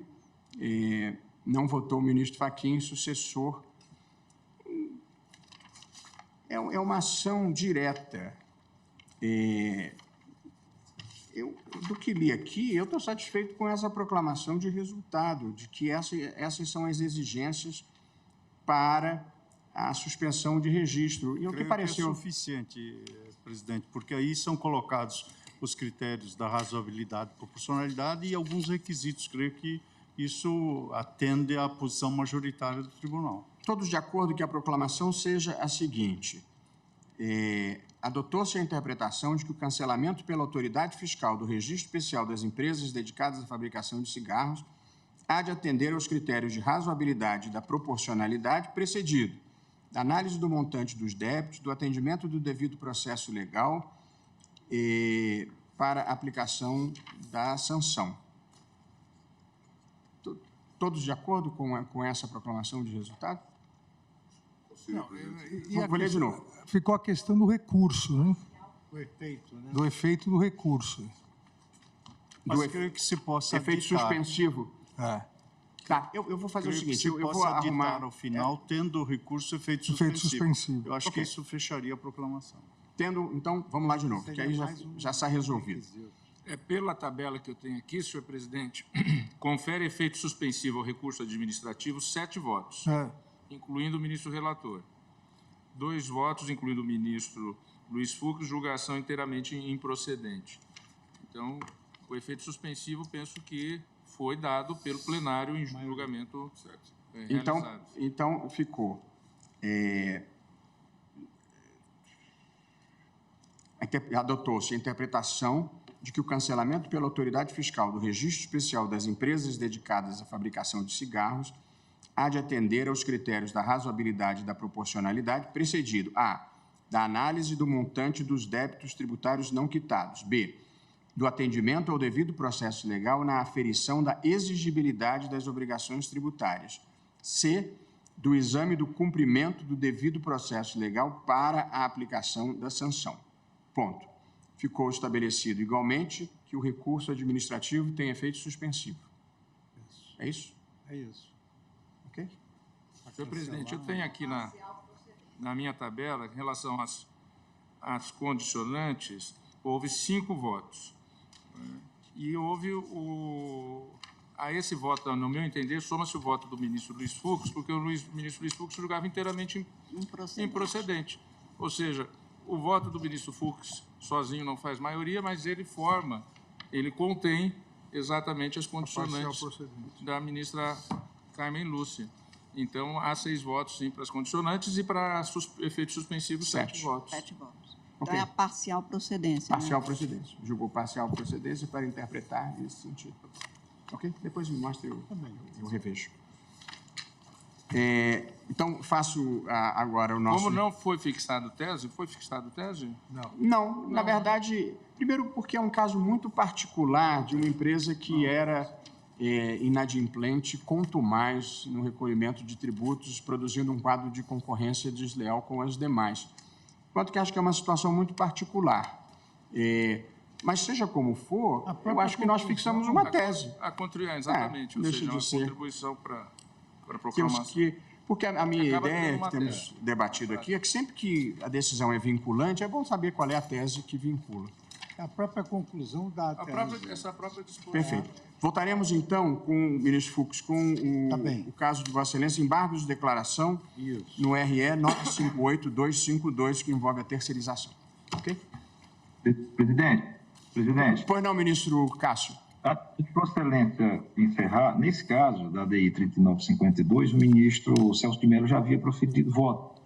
S1: não votou o ministro Fachin, sucessor. É uma ação direta. Do que li aqui, eu estou satisfeito com essa proclamação de resultado, de que essas são as exigências para a suspensão de registro. E o que pareceu...
S6: é suficiente, presidente, porque aí são colocados os critérios da razoabilidade e proporcionalidade e alguns requisitos. Creio que isso atende à posição majoritária do tribunal.
S1: Todos de acordo que a proclamação seja a seguinte: adotou-se a interpretação de que o cancelamento pela autoridade fiscal do registro especial das empresas dedicadas à fabricação de cigarros há de atender aos critérios de razoabilidade e da proporcionalidade, precedido da análise do montante dos débitos, do atendimento do devido processo legal para aplicação da sanção. Todos de acordo com essa proclamação de resultado? Vou ler de novo.
S3: Ficou a questão do recurso, né?
S6: O efeito, né?
S3: Do efeito do recurso.
S6: Mas creio que se possa
S1: Efeito
S6: aditar.
S1: suspensivo.
S3: É.
S1: Tá, eu vou fazer o
S6: Creio que
S1: seguinte,
S6: se
S1: eu vou
S6: possa
S1: arrumar...
S6: aditar ao final, tendo o recurso, efeito
S3: Efeito
S6: suspensivo.
S3: suspensivo.
S6: Eu acho
S1: Ok.
S6: que isso fecharia a proclamação.
S1: Então, vamos lá de novo, que aí já está resolvido.
S4: Pela tabela que eu tenho aqui, senhor presidente, confere efeito suspensivo ao recurso administrativo 7 votos, incluindo o ministro relator. 2 votos, incluindo o ministro Luiz Fux, julgação inteiramente improcedente. Então, o efeito suspensivo, penso que foi dado pelo plenário em julgamento realizado.
S1: Então ficou... Adotou-se a interpretação de que o cancelamento pela autoridade fiscal do registro especial das empresas dedicadas à fabricação de cigarros há de atender aos critérios da razoabilidade e da proporcionalidade, precedido a. Da análise do montante dos débitos tributários não quitados, b. Do atendimento ao devido processo legal na aferição da exigibilidade das obrigações tributárias, c. Do exame do cumprimento do devido processo legal para a aplicação da sanção. Ponto. Ficou estabelecido igualmente que o recurso administrativo tem efeito suspensivo. É isso?
S6: É isso.
S1: Ok?
S4: Senhor presidente, eu tenho aqui na minha tabela, em relação às condicionantes, houve 5 votos. E houve a esse voto, no meu entender, soma-se o voto do ministro Luiz Fux, porque o ministro Luiz Fux julgava inteiramente improcedente. Ou seja, o voto do ministro Fux sozinho não faz maioria, mas ele contém exatamente as condicionantes da ministra Carmen Lúcia. Então, há 6 votos, sim, para as condicionantes e para efeitos suspensivos, 7 votos.
S10: 7 votos. Então,
S1: Ok.
S10: é a parcial procedência.
S1: Parcial procedência. Julgou parcial procedência para interpretar nesse sentido. Ok? Depois me mostra e eu revejo. Então, faço agora o nosso...
S4: Como não foi fixado tese? Foi fixado tese?
S1: Não, na verdade, primeiro porque é um caso muito particular de uma empresa que era inadimplente, quanto mais no recolhimento de tributos, produzindo um quadro de concorrência desleal com as demais. Enquanto que acho que é uma situação muito particular. Mas, seja como for, eu acho que nós fixamos uma tese.
S4: Exatamente, ou
S1: deixa
S4: seja,
S1: de
S4: uma
S1: ser.
S4: contribuição para a proclamação.
S1: Porque a minha
S4: Acaba
S1: ideia,
S4: tendo uma
S1: que temos debatido aqui, é que sempre que a decisão é vinculante, é bom saber qual é a tese que vincula.
S8: A própria conclusão da tese.
S4: Essa própria disposição.
S1: Perfeito. Voltaremos, então, com o ministro Fux, com o caso de Vossa Excelência, embargos de declaração no RE 958252, que envolve a terceirização. Ok?
S9: Presidente.
S1: Pois não, ministro Cássio.
S9: Antes de Vossa Excelência encerrar, nesse caso da DI 3952, o ministro Celso de Mello já havia proferido voto.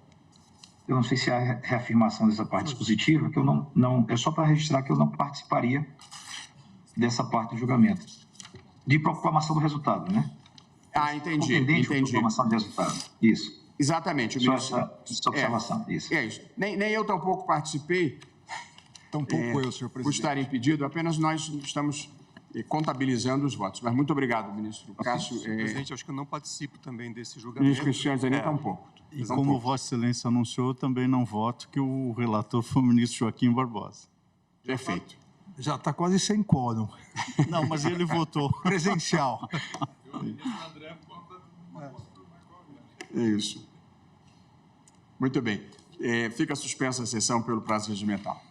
S9: Eu não sei se há reafirmação dessa parte dispositiva, que eu não é só para registrar que eu não participaria dessa parte do julgamento. De proclamação do resultado, né?
S1: Entendi.
S9: Proclamação de resultado. Isso.
S1: Exatamente.
S9: Só essa observação. Isso.
S1: É isso. Nem eu tampouco participei.
S5: Tampouco eu, senhor presidente.
S1: Por estar impedido, apenas nós estamos contabilizando os votos. Mas muito obrigado, ministro Cássio.
S11: Senhor presidente, acho que eu não participo também desse julgamento.
S1: Ministro Cristiano Zanin, tampouco.
S6: E como Vossa Excelência anunciou, eu também não voto, que o relator foi o ministro Joaquim Barbosa.
S1: Perfeito.
S3: Já está quase sem quórum.
S6: Não, mas ele votou.
S3: Presencial.
S1: É isso. Muito bem. Fica suspensa a sessão pelo prazo regimental.